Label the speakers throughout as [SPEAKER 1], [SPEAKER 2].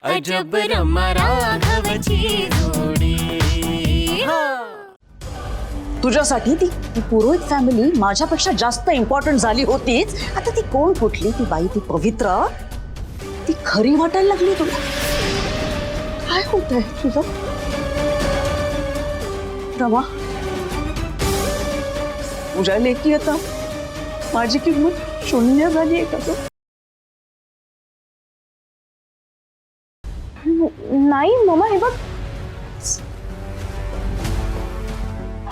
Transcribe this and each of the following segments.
[SPEAKER 1] अजब रमा राघवची जोडी.
[SPEAKER 2] तुझ्यासाठी ती पुरोहित फॅमिली माझ्यापेक्षा जास्त इम्पॉर्टंट झाली होतीच. आता ती कोण कुठली ती बाई, ती पवित्र, ती खरी वाटायला लागली तुला. काय होत आहे तुझं रमा? तुझ्या लेकी आता माझी किंमत शून्य झाली आहे का ग?
[SPEAKER 3] नाही मम्मा, हे बघ.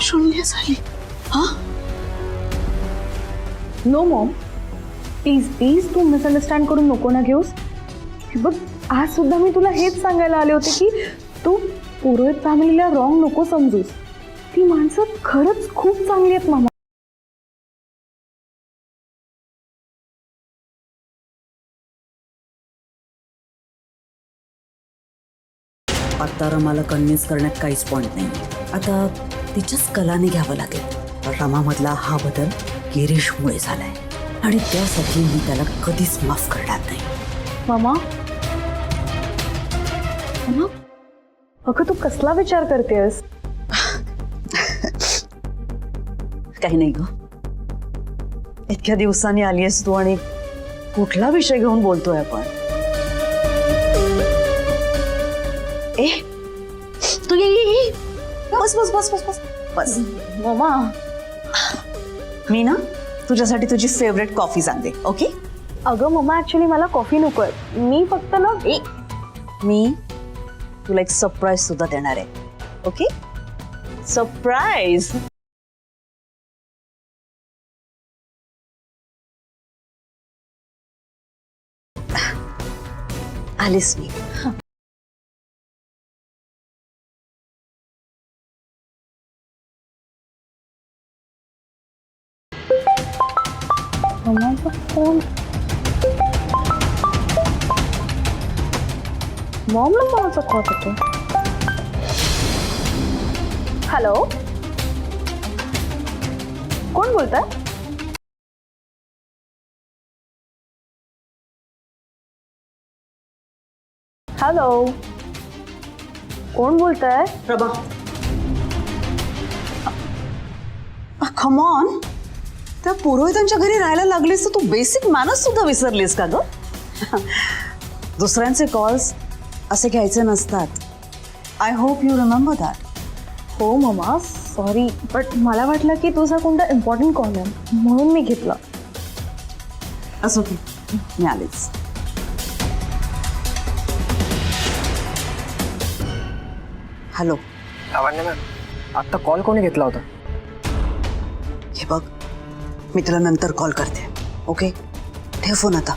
[SPEAKER 2] शून्य झाली? हा?
[SPEAKER 3] नो मॉम, प्लीज प्लीज तू मिसअंडरस्टँड करून नको ना घेऊस. हे बघ, आज सुद्धा मी तुला हेच सांगायला आले होते की तू पुरोहित फॅमिलीला रॉंग नको समजूस. ती माणसं खरंच खूप चांगली आहेत मामा.
[SPEAKER 2] आता रमाला कन्व्हिन्स करण्यात काहीच पॉइंट नाही. आता तिच्याच कलाने घ्यावं लागेल. रमामधला हा बदल गिरीशमुळे झालाय आणि त्यासाठी मी त्याला कधीच माफ करणार नाही.
[SPEAKER 3] मामा, मामा, अगं तू कसला विचार करतेस?
[SPEAKER 2] काही नाही ग. इतक्या दिवसांनी आलीयस तू आणि कुठला विषय घेऊन बोलतोय आपण? ए तू ये. बस बस बस बस बस बस.
[SPEAKER 3] मामा,
[SPEAKER 2] मी ना तुझ्यासाठी तुझी फेवरेट कॉफी सांगते. ओके?
[SPEAKER 3] अगं मम्मा, ऍक्च्युली मला कॉफी नकोय. मी फक्त ना
[SPEAKER 2] मी तुला एक सरप्राईज सुद्धा देणार आहे. ओके? सरप्राईज. आलीस मी.
[SPEAKER 3] मम्माचा फोन. मॉमला कोणाचा कॉल येतो? हॅलो, कोण बोलतंय? हॅलो, कोण बोलतंय?
[SPEAKER 2] प्रभा, कम ऑन. त्या पुरोहितांच्या घरी राहायला लागलीस तर तू बेसिक मॅनर्स सुद्धा विसरलीस का ग? दुसऱ्यांचे कॉल्स असे घ्यायचे नसतात. I hope you remember that.
[SPEAKER 3] हो मम्मा, सॉरी, बट मला वाटलं की तुझा कोणता इम्पॉर्टंट कॉल आहे म्हणून मी घेतला.
[SPEAKER 2] असं की मी आलेच. हॅलो.
[SPEAKER 4] लावण्य मॅम, आत्ता कॉल कोणी घेतला होता?
[SPEAKER 2] हे बघ, मी तुला नंतर कॉल करते. ओके? ठेव फोन आता.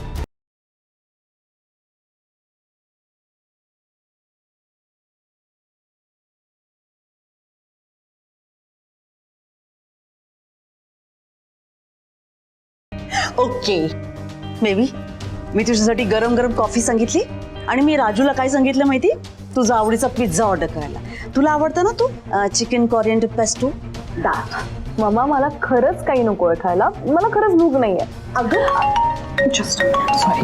[SPEAKER 2] ओके बेबी, मी तुझ्यासाठी गरम गरम कॉफी सांगितली आणि मी राजूला काय सांगितलं माहिती? तुझा आवडीचा पिझ्झा ऑर्डर करायला. तुला आवडतं ना तू चिकन कोरिएंडर पेस्टो?
[SPEAKER 3] मम्मा, मला खरंच काही नकोय खायला. मला खरंच भूक नाहीये.
[SPEAKER 2] अगं
[SPEAKER 3] just sorry.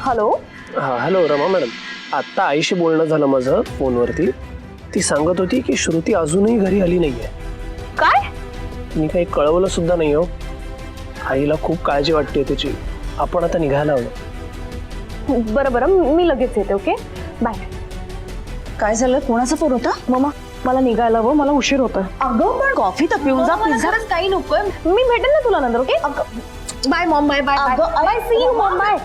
[SPEAKER 3] Hello.
[SPEAKER 4] Hello Rama madam, आत्ता आईशी बोलणं झालं माझं फोनवरती. ती सांगत होती की श्रुती अजूनही घरी आली नाहीये.
[SPEAKER 3] काय?
[SPEAKER 4] मी काही कळवलं सुद्धा नाही हो. आईला खूप काळजी वाटते त्याची. आपण आता निघायला हवं.
[SPEAKER 3] बरं बरं, मी लगेच येते. Okay, bye.
[SPEAKER 2] काय झालं? कोणाचा फोन होता?
[SPEAKER 3] मम्मा, मला निघायला हवं, मला उशीर होतोय.
[SPEAKER 2] अगं पण कॉफी तर पिऊन जा. पिझ्झा
[SPEAKER 3] काही नकोय. मी भेटेन ना तुला नंतर. Okay, bye mom. Bye bye bye. See you mom. Bye.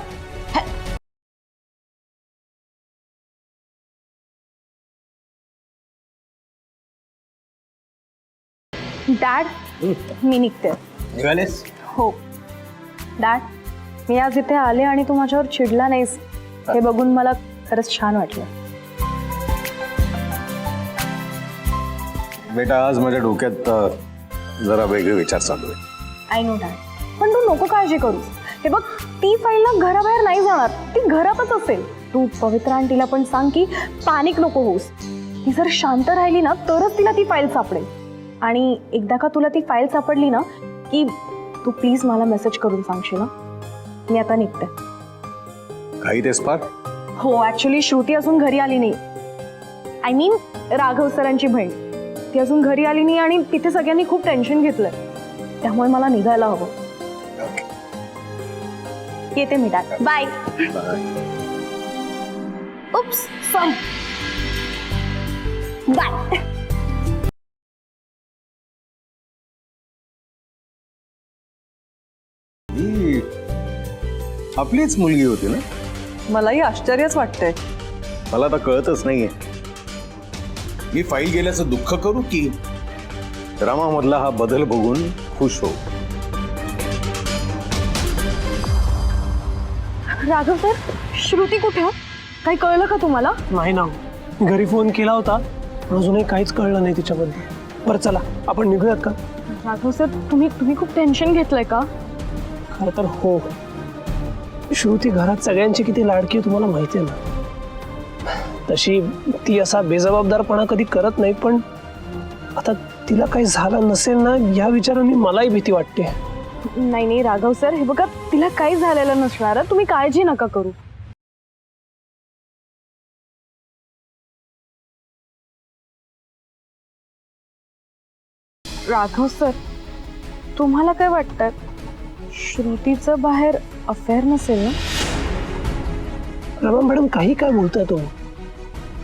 [SPEAKER 3] Dad, मी निघते.
[SPEAKER 4] निघालेस?
[SPEAKER 3] हो डॅड, मी आज इथे आले आणि तू माझ्यावर चिडला नाहीस हे बघून मला खरंच छान वाटलं.
[SPEAKER 5] बेटा, आज माझ्या डोक्यात जरा वेगळे विचार चालू आहे.
[SPEAKER 3] आय नो डॅड, पण तू नको काळजी करूस. हे बघ, ती फाईल ना घराबाहेर नाही जाणार, ती घरातच असेल. तू पवित्र आंटीला पण सांग की पॅनिक नको होऊस. ती जर शांत राहिली ना तरच तिला ती फाईल सापडेल. आणि एकदा का तुला ती फाईल सापडली ना की तू प्लीज मला मेसेज करून सांगशील ना. मी आता निघते.
[SPEAKER 5] काही तेच फार
[SPEAKER 3] हो, ऍक्च्युली श्रुती अजून घरी आली नाही. आय मीन राघव सरांची बहीण. ती अजून घरी आली नाही आणि तिथे सगळ्यांनी खूप टेन्शन घेतलंय. त्यामुळे मला निघायला हवं. येते मी. बाय. उप्स, सम बाय.
[SPEAKER 5] ही आपलीच मुलगी होती ना.
[SPEAKER 2] मलाही आश्चर्यच वाटतंय.
[SPEAKER 5] मला आता कळतच नाहीये मी फाईल गेल्याचं दुःख करू की रामामधला हा बदल बघून खुश हो.
[SPEAKER 3] राघव सर, श्रुती कुठे आहे? काही कळलं का तुम्हाला?
[SPEAKER 4] नाही ना, घरी फोन केला होता पण अजूनही काहीच कळलं नाही तिच्याबद्दल. बरं चला आपण निघूयात का?
[SPEAKER 3] राघव सर, तुम्ही खूप टेन्शन घेतलंय का?
[SPEAKER 4] खरं तर हो. श्रुती घरात सगळ्यांची किती लाडकी आहे तुम्हाला माहिती आहे ना. तशी ती असा बेजबाबदारपणा कधी करत नाही, पण आता तिला काही झालं नसेल ना या विचाराने मलाही भीती वाटते.
[SPEAKER 3] नाही राघव सर, हे बघा, तिला काही झालेलं नसणार. तुम्ही काळजी नका करू. राघव सर, तुम्हाला काय वाटतं, श्रुतीचं बाहेर अफेअर नसेल ना?
[SPEAKER 4] रमा मॅडम काही काय बोलताय तुम्ही?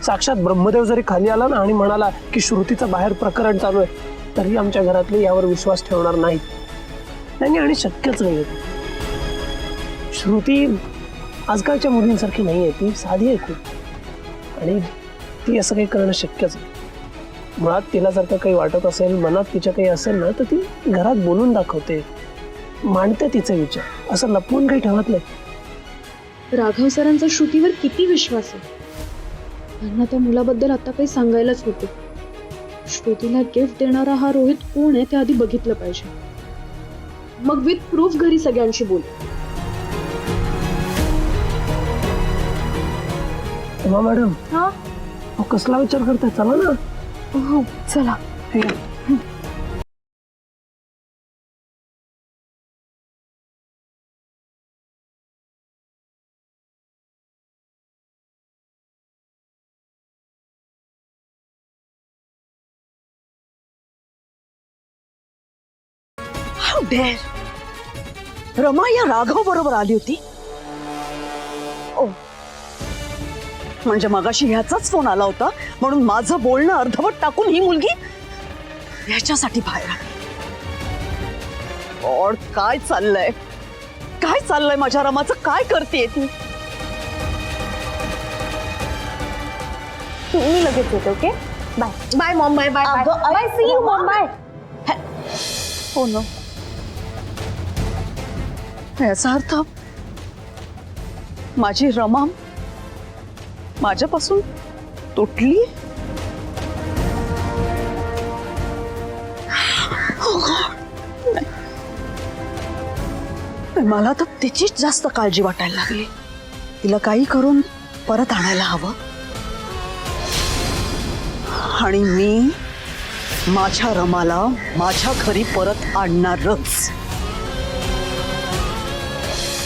[SPEAKER 4] साक्षात ब्रह्मदेव जरी खाली आला ना आणि म्हणाला की श्रुतीचं बाहेर प्रकरण चालू आहे तरी आमच्या घरातले यावर विश्वास ठेवणार नाहीत. नाही आणि शक्यच नाही. श्रुती आजकालच्या मुलींसारखी नाही आहे. ती साधी आहे खूप आणि ती असं काही करणं शक्यच नाही. मुळात तिला जर का काही वाटत असेल, मनात तिच्या काही असेल ना तर ती घरात बोलून दाखवते, मांडते तिचे विचार, असं लपवून काही ठेवत नाही.
[SPEAKER 6] राघव सरांचा श्रुतीवर किती विश्वास आहे. त्यांना त्या मुलाबद्दल आता काही सांगायलाच होते. श्रुतीला गिफ्ट देणारा हा रोहित कोण आहे ते आधी बघितलं पाहिजे. मग विथ प्रूफ घरी सगळ्यांशी बोल.
[SPEAKER 4] उमा मॅडम,
[SPEAKER 3] हा,
[SPEAKER 4] कसला विचार करताय? चला ना.
[SPEAKER 3] हो चला.
[SPEAKER 2] How dare. रमा या राघव बरोबर आली होती. ओ, म्हणजे मगाशी ह्याचाच फोन आला होता म्हणून माझं बोलणं अर्धवट टाकून ही मुलगी ह्याच्यासाठी बाहेर आली. और काय चाललंय, काय चाललंय माझ्या रमाचं? काय करतेय ती?
[SPEAKER 3] मी लगेच येते. Okay, bye. Bye mom. Bye bye bye. See you mom. Bye.
[SPEAKER 2] हो ना. याचा अर्थ माझी रमा माझ्यापासून तुटली. मला तर तिचीच जास्त काळजी वाटायला लागली. तिला काही करून परत आणायला हवं आणि मी माझ्या रमाला माझ्या घरी परत आणणारच.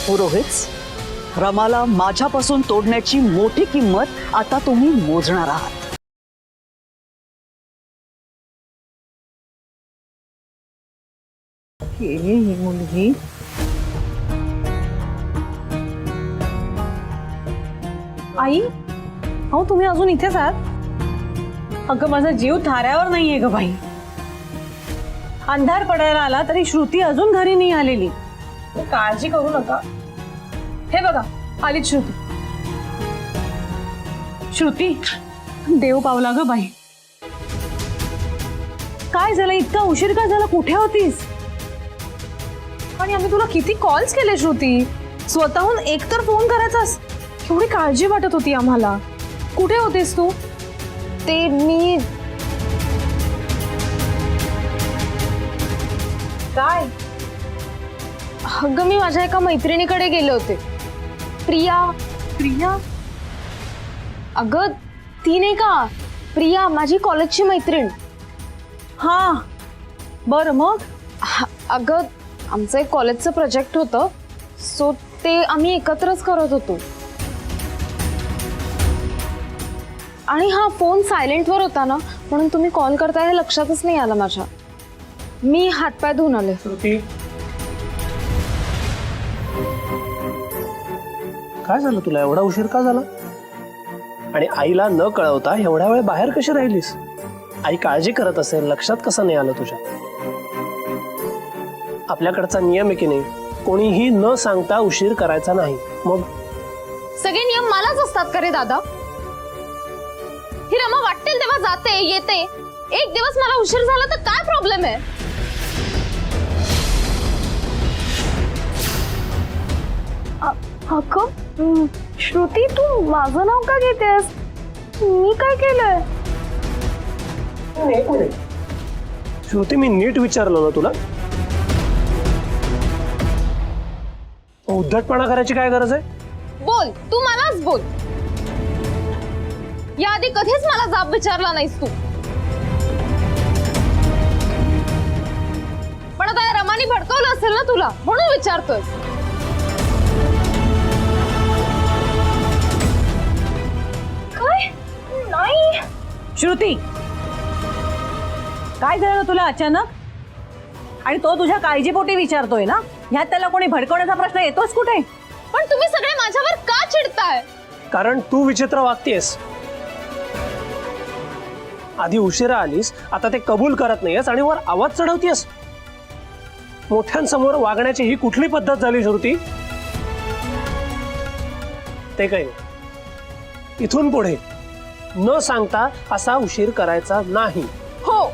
[SPEAKER 2] पुरोहित, रमाला माझ्यापासून तोडण्याची मोठी किंमत आता तुम्ही मोजणार आहात. ही मुलगी
[SPEAKER 3] आई, हो तुम्ही अजून इथेच आहात? अगं माझा जीव थाऱ्यावर नाहीये ग बाई. अंधार पडायला आला तरी श्रुती अजून घरी नाही आलेली. काळजी करू नका. हे बघा, आलीच श्रुती. श्रुती, देव पावला ग बाई. काय झालं? इतका उशीर का झाला? कुठे होतीस? आणि आम्ही तुला किती कॉल्स केले श्रुती. स्वतःहून एक तर फोन करायचास. एवढी काळजी वाटत होती आम्हाला. कुठे होतीस तू? ते मी काय, अगं मी माझ्या एका मैत्रिणीकडे गेले होते. प्रिया. अगं ती नाही का प्रिया, माझी कॉलेजची मैत्रीण. हा बरं, मग? अगं आमचं एक कॉलेजचं प्रोजेक्ट होतं, सो ते आम्ही एकत्रच करत होतो. आणि हा फोन सायलेंटवर होता ना, म्हणून तुम्ही कॉल करताय हे लक्षातच नाही आलं माझ्या. मी हातपाय धुवून आले.
[SPEAKER 4] श्रुती, काय झालं तुला? एवढा उशीर का झाला? आणि आईला न कळवता एवढ्या वेळ बाहेर कशी राहिलीस? आई काळजी करत असेल, लक्षात कसं नाही आलं तुझ्या? आपल्याकडचा नियम आहे की नाही, कोणीही न सांगता उशीर करायचा नाही. मग
[SPEAKER 3] सगळे नियम मलाच असतात का रे दादा? ही रमा वाटेल तेव्हा जाते येते. एक दिवस मला उशीर झाला तर काय प्रॉब्लेम आहे? अगं श्रुती, तू माझं नाव का घेतेस? मी काय केलंय?
[SPEAKER 4] श्रुती, मी नीट विचारलं ना तुला. उद्धटपणा करायची काय गरज आहे?
[SPEAKER 3] बोल, तू मलाच बोल. याआधी कधीच मला जाब विचारला नाहीस तू. पण आता या रमानी भडकवलं असेल ना तुला, म्हणून विचारतोय. काय? नाही
[SPEAKER 2] श्रुती, काय झालं तुला अचानक? आणि तो तुझ्या काळजीपोटी विचारतोय ना, ह्यात त्याला कोणी भडकवण्याचा प्रश्न येतोच कुठे?
[SPEAKER 3] पण तुम्ही सगळे माझ्यावर का चिडताय?
[SPEAKER 4] कारण तू विचित्र वागतेस. आधी उशिरा आलीस, आता ते कबूल करत नाहीयेस आणि वर आवाज चढवतेस. मोठ्यांसमोर वागण्याची ही कुठली पद्धत झाली श्रुती? ते काही नाही. इथून पुढे न सांगता असा उशीर करायचा नाही.
[SPEAKER 3] हो.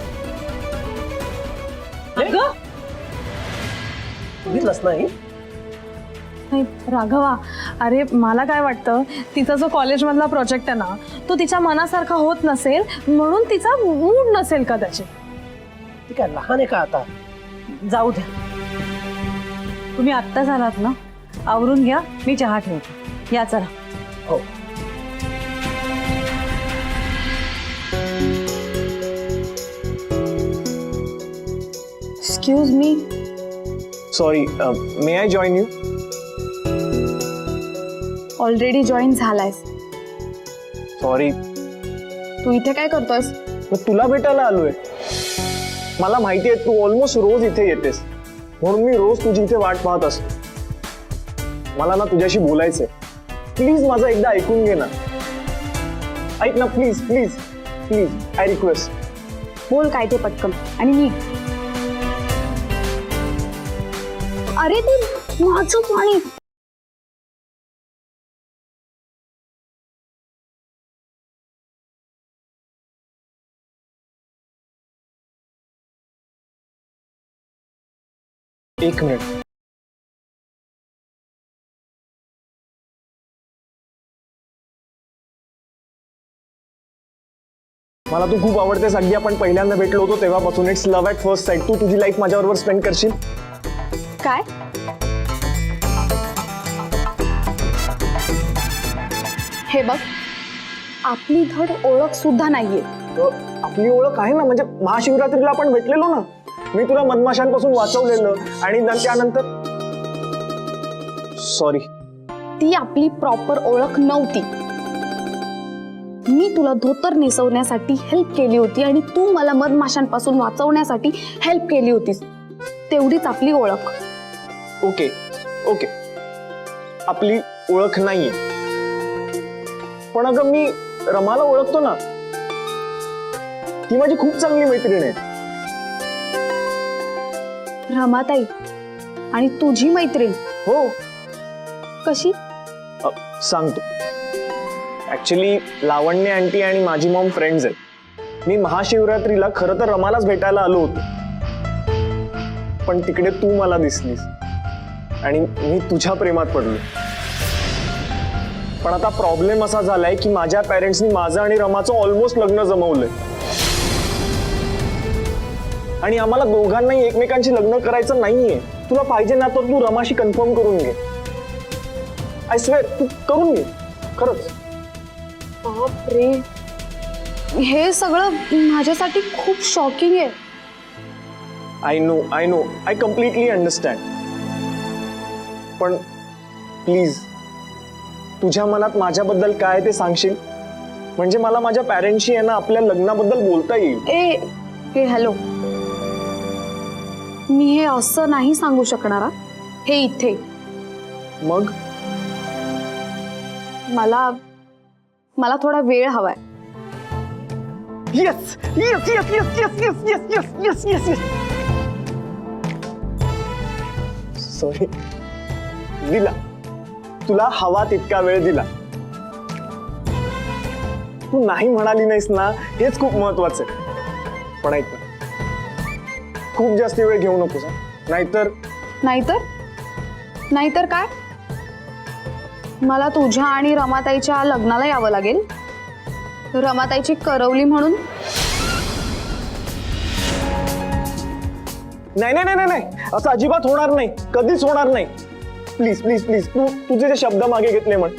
[SPEAKER 4] बघितलंस नाही?
[SPEAKER 3] नाही राघवा, अरे मला काय वाटतं, तिचा जो कॉलेजमधला प्रोजेक्ट आहे ना, तो तिच्या मनासारखा होत नसेल, म्हणून तिचा मूड नसेल कदाचित.
[SPEAKER 4] ती काय लहान आहे का आता?
[SPEAKER 2] जाऊ द्या, तुम्ही आत्ताच आलात ना, आवरून घ्या, मी चहा ठेवते. या चला.
[SPEAKER 4] हो.
[SPEAKER 3] Excuse me.
[SPEAKER 7] Sorry, may I join you?
[SPEAKER 3] Already join झालायस.
[SPEAKER 7] सॉरी,
[SPEAKER 3] तू इथे काय करतोयस?
[SPEAKER 7] मी तुला भेटायला आलोय. मला माहिती आहे तू ऑलमोस्ट रोज इथे येतेस, म्हणून मी रोज तुझी इथे वाट पाहत असतो. मला ना तुझ्याशी बोलायचंय. प्लीज माझं एकदा ऐकून घे ना. ऐक ना, please please please, I request.
[SPEAKER 3] बोल काय ते पटकन आणि नीट. अरे ते माझं पाणी.
[SPEAKER 7] एक मिनिट. मला तू खूप आवडतेस. अगदी आपण पहिल्यांदा भेटलो होतो तेव्हापासून. It's love at first sight. तू तुझी लाईफ माझ्याबरोबर स्पेंड करशील?
[SPEAKER 3] काय? हे बघ, आपली धड ओळख सुद्धा नाहीये.
[SPEAKER 7] आपली ओळख आहे ना, म्हणजे महाशिवरात्रीला आपण भेटलेलो ना. मी तुला मधमाशांपासून वाचवलेलं आणि त्यानंतर सॉरी.
[SPEAKER 3] ती आपली प्रॉपर ओळख नव्हती. मी तुला धोतर नेसवण्यासाठी हेल्प केली होती आणि तू मला मधमाशांपासून वाचवण्यासाठी हेल्प केली होतीस. तेवढीच आपली ओळख.
[SPEAKER 7] ओके ओके, आपली ओळख नाहीये. पण अगं मी रमाला ओळखतो ना. ती माझी खूप चांगली मैत्रीण आहे.
[SPEAKER 3] रमाताई आणि तुझी मैत्रीण?
[SPEAKER 7] हो.
[SPEAKER 3] कशी?
[SPEAKER 7] सांगतो. ऍक्च्युली लावण्य आंटी आणि माझी मॉम फ्रेंड्स आहेत. मी महाशिवरात्रीला खरं तर रमालाच भेटायला आलो होतो, पण तिकडे तू मला दिसलीस आणि मी तुझ्या प्रेमात पडलो. पण आता प्रॉब्लेम असा झालाय की माझ्या पॅरेंट्सनी माझं आणि रमाचं ऑलमोस्ट लग्न जमवलंय आणि आम्हाला दोघांनाही एकमेकांशी लग्न करायचं नाहीये. तुला पाहिजे ना तर तू रमाशी कन्फर्म करून घे. आय स्वेअर, तू करून घे खरंच.
[SPEAKER 3] बापरे, हे सगळं माझ्यासाठी खूप शॉकिंग आहे.
[SPEAKER 7] I know I completely understand. पण प्लीज तुझ्या मनात माझ्याबद्दल काय ते सांगशील, म्हणजे मला माझ्या पॅरेंट्सशी आहे ना आपल्या लग्नाबद्दल बोलता येईल.
[SPEAKER 6] हे हॅलो, मी हे असं नाही सांगू शकणार हा. हे इथे
[SPEAKER 7] मग
[SPEAKER 6] मला थोडा वेळ हवाय.
[SPEAKER 7] Yes yes yes yes yes yes yes yes yes yes yes sorry, दिला तुला हवा तितका वेळ दिला. तू नाही म्हणाली नाहीस ना, हेच खूप महत्वाचं आहे. पण ऐक ना, खूप जास्त वेळ घेऊ नकोस हं.
[SPEAKER 6] नाहीतर काय, मला तुझ्या आणि रमाताईच्या लग्नाला यावं लागेल. रमाताईची करवली म्हणून.
[SPEAKER 7] नाही नाही नाही नाही, असं अजिबात होणार नाही, कधीच होणार नाही. प्लीज प्लीज प्लीज, तू तुझे जे शब्द मागे घेतले म्हण.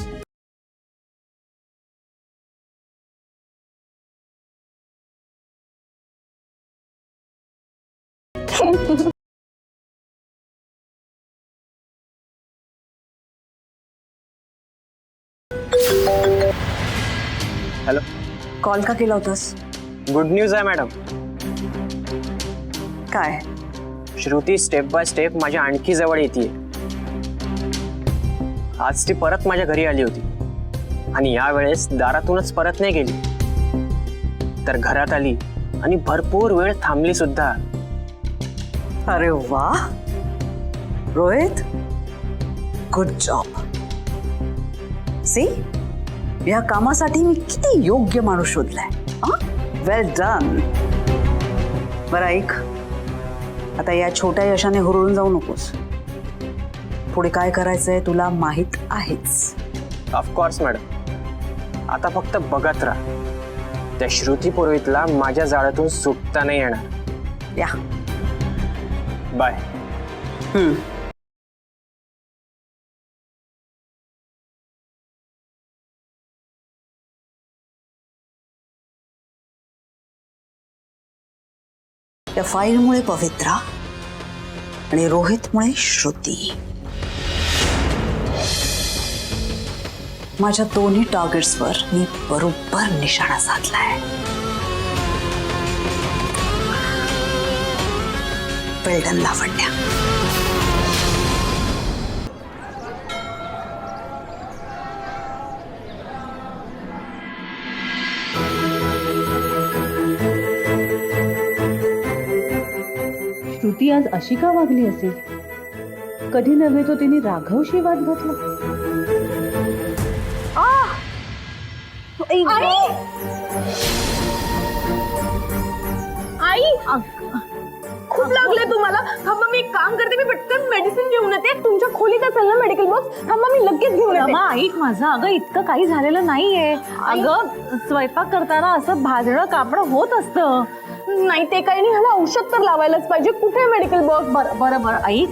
[SPEAKER 2] हॅलो, कॉल का केला होतास?
[SPEAKER 8] गुड न्यूज आहे मॅडम.
[SPEAKER 2] काय?
[SPEAKER 8] श्रुती स्टेप बाय स्टेप माझ्या आणखी जवळ येते. आज ती परत माझ्या घरी आली होती आणि यावेळेस दारातूनच परत नाही गेली, तर घरात आली आणि भरपूर वेळ थांबली सुद्धा.
[SPEAKER 2] अरे वा रोहित, गुड जॉब. सी, या कामासाठी मी किती योग्य माणूस शोधलाय. वेल डन. बरं ऐक, आता या छोट्या यशाने हुरळून जाऊ नकोस. पुढे काय करायचंय तुला माहित आहेच.
[SPEAKER 8] ऑफकोर्स मॅडम, आता फक्त बघत राहा. त्या श्रुती पुरोहितला माझ्या जाळ्यातून सुटता नाही येणार.
[SPEAKER 2] या
[SPEAKER 8] बाय.
[SPEAKER 2] त्या फाईलमुळे पवित्रा आणि रोहितमुळे श्रुती, माझ्या दोन्ही टार्गेट्सवर मी बरोबर निशाणा साधलाय. वेल डन लावण्या.
[SPEAKER 9] श्रुती आज अशी का वागली असेल? कधी नव्हे तो तिने राघवशी वाद घातला.
[SPEAKER 3] आई, खूप लागले तुम्हाला. थांबा, मी एक काम करते, मी पटकन मेडिसिन घेऊन येते. तुमच्या खोलीत असेल ना मेडिकल बॉक्स? थांबा, मी लगेच घेऊन येते.
[SPEAKER 9] रमा, ऐक माझं. अगं इतकं काही झालेलं नाहीये. अगं स्वयंपाक करताना असं भाजणं कापणं होत असतं.
[SPEAKER 3] नाही ते काही नाही, ह्याला औषध तर लावायलाच पाहिजे. कुठे मेडिकल बॉक्स?
[SPEAKER 9] बरं ऐक,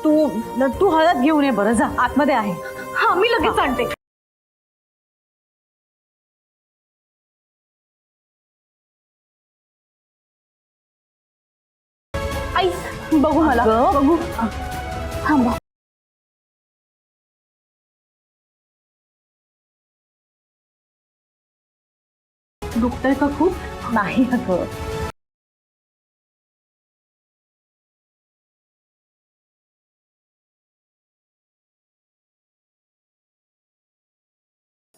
[SPEAKER 9] तू हळद घेऊन ये. बरं जा, आतमध्ये आहे.
[SPEAKER 3] हा, मी लगेच आणते. आई, बघू मला. बघू. थांबा.
[SPEAKER 9] दुखतंय का खूप? नाही अगं.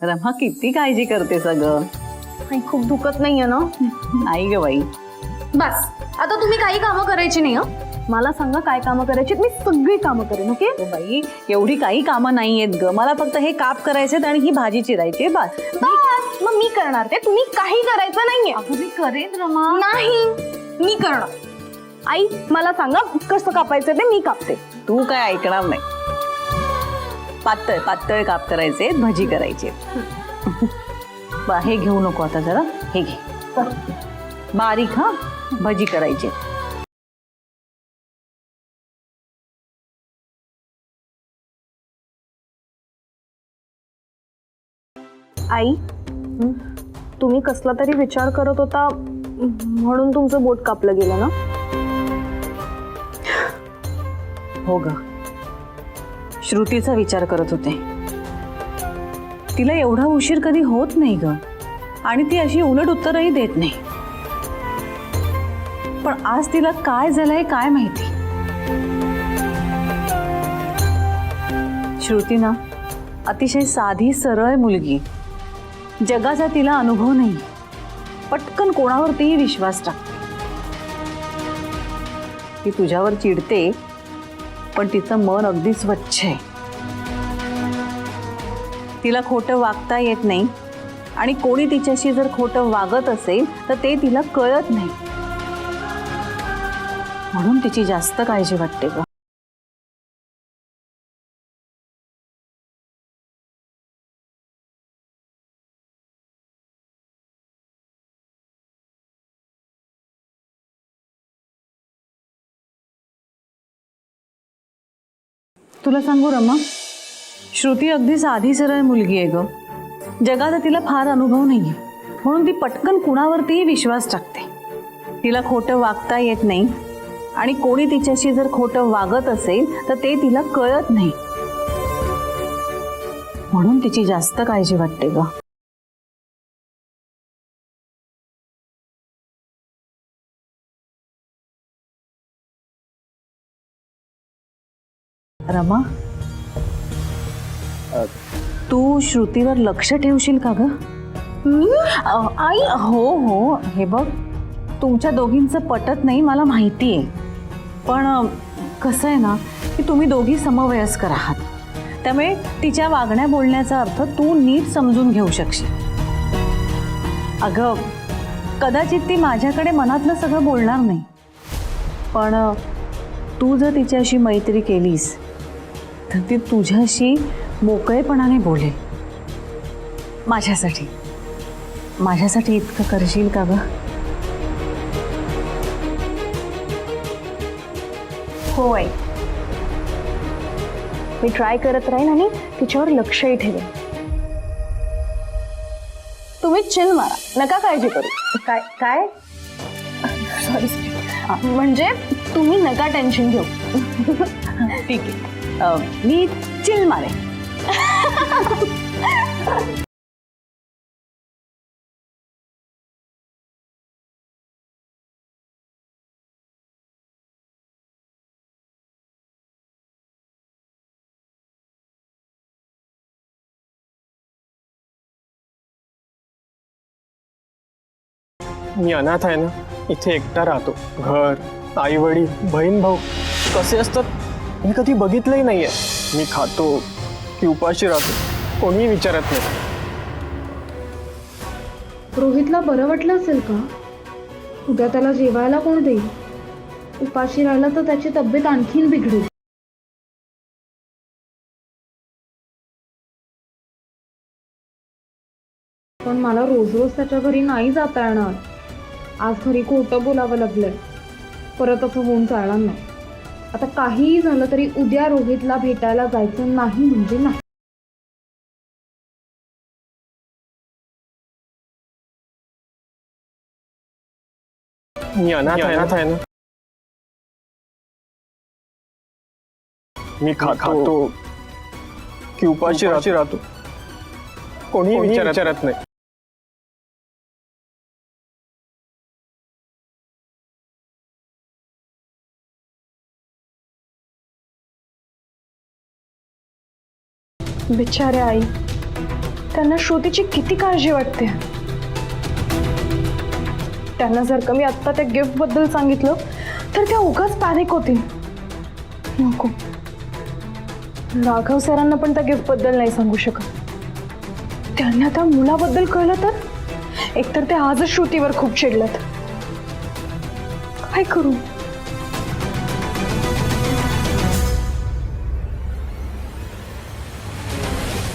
[SPEAKER 9] रमा, किती काळजी करतेस अगं.
[SPEAKER 3] आई, खूप दुखत नाहीये ना?
[SPEAKER 9] नाही ग बाई.
[SPEAKER 3] बस, आता तुम्ही काही कामं करायची नाही. मला सांगा काय कामं करायची. मी सगळी कामं करेन. ओके
[SPEAKER 9] बाई, एवढी काही कामं नाहीयेत ग. मला फक्त हे काप करायचे आणि ही भाजी चिरायची, बस.
[SPEAKER 3] बस, मग मी करणार ते. तुम्ही काही करायचं नाहीये.
[SPEAKER 9] मी करेन रमा.
[SPEAKER 3] नाही, मी करणार. आई, मला सांगा कसं कापायचं ते मी कापते.
[SPEAKER 9] तू काय ऐकणार नाही. पातळ पातळ काप करायचे, भजी करायची. हे घेऊ नको आता, जरा हे घे. बारीक. हा, भजी करायची.
[SPEAKER 3] आई, तुम्ही कसला तरी विचार करत होता म्हणून तुमचं बोट कापलं गेलं ना?
[SPEAKER 2] हो ग, श्रुतीचा विचार करत होते. तिला एवढा उशीर कधी होत नाही ग, आणि ती अशी उलट उत्तरही देत नाही. पण आज तिला काय झालंय काय माहिती. श्रुती ना अतिशय साधी सरळ मुलगी, जगाचा तिला अनुभव नाही, पटकन कोणावरतीही विश्वास टाकते. ती तुझ्यावर चिडते, पण तिचं मन अगदी स्वच्छ आहे. तिला खोटं वागता येत नाही, आणि कोणी तिच्याशी जर खोटं वागत असेल तर ते तिला कळत नाही. म्हणून तिची जास्त काळजी वाटते ग. तुला सांगू रमा, श्रुती अगदी साधी सरळ मुलगी आहे ग. जगाचा तिला फार अनुभव नाहीये, म्हणून ती पटकन कुणावरतीही विश्वास टाकते. तिला खोटं वागता येत नाही, आणि कोणी तिच्याशी जर खोटं वागत असेल तर ते तिला कळत नाही. म्हणून तिची जास्त काळजी वाटते ग. रमा, तू श्रुतीवर लक्ष ठेवशील का ग? आई, हो हो, हे बघ, तुमच्या दोघींचं पटत नाही मला माहिती आहे, पण कसं आहे ना की तुम्ही दोघी समवयस्कर आहात, त्यामुळे तिच्या वागण्या बोलण्याचा अर्थ तू नीट समजून घेऊ शकशील. अगं, कदाचित ती माझ्याकडे मनातलं सगळं बोलणार नाही, पण तू जर तिच्याशी मैत्री केलीस तर ती तुझ्याशी मोकळेपणाने बोलेल. माझ्यासाठी इतकं करशील का ग?
[SPEAKER 3] हो आई, मी ट्राय करत राहीन आणि तिच्यावर लक्षही ठेवेन. तुम्ही चिल मारा, नका काळजी करू. काय काय सॉरी, म्हणजे तुम्ही नका टेन्शन घेऊ.
[SPEAKER 2] ठीक आहे, मी चिल मारे.
[SPEAKER 7] मी अनाथ आहे ना, इथे एकटा राहतो. घर, आई वडील, बहीण भाऊ कसे असतात मी कधी बघितलंही नाहीये. मी खातो की उपाशी राहतो कोणीही विचारत नाही.
[SPEAKER 6] रोहितला बरं वाटलं असेल का? उद्या त्याला जेवायला कोण देईल? उपाशी राहिला तर त्याची तब्येत आणखीन बिघडेल. पण मला रोज रोज त्याच्या घरी नाही जाता येणार. आज घरी खोटं बोलावं लागलंय, परत असं होऊन चालणार नाही. आता काहीही झालं तरी उद्या रोहितला भेटायला जायचं नाही म्हणजे नाही.
[SPEAKER 7] मी अनाथ आहे ना, मी खातो की उपाशी राहतो कोणीही विचारत नाही.
[SPEAKER 3] बिचारे आई, त्यांना श्रुतीची किती काळजी वाटते. त्यांना जर का मी आत्ता त्या गिफ्ट बद्दल सांगितलं तर त्या उगाच पॅनिक होतील. नको, राघव सरांना पण त्या गिफ्ट बद्दल नाही सांगू शकत. त्यांना त्या मुलाबद्दल कळलं तर एकतर ते आजच श्रुतीवर खूप चिडलेत. काय करू?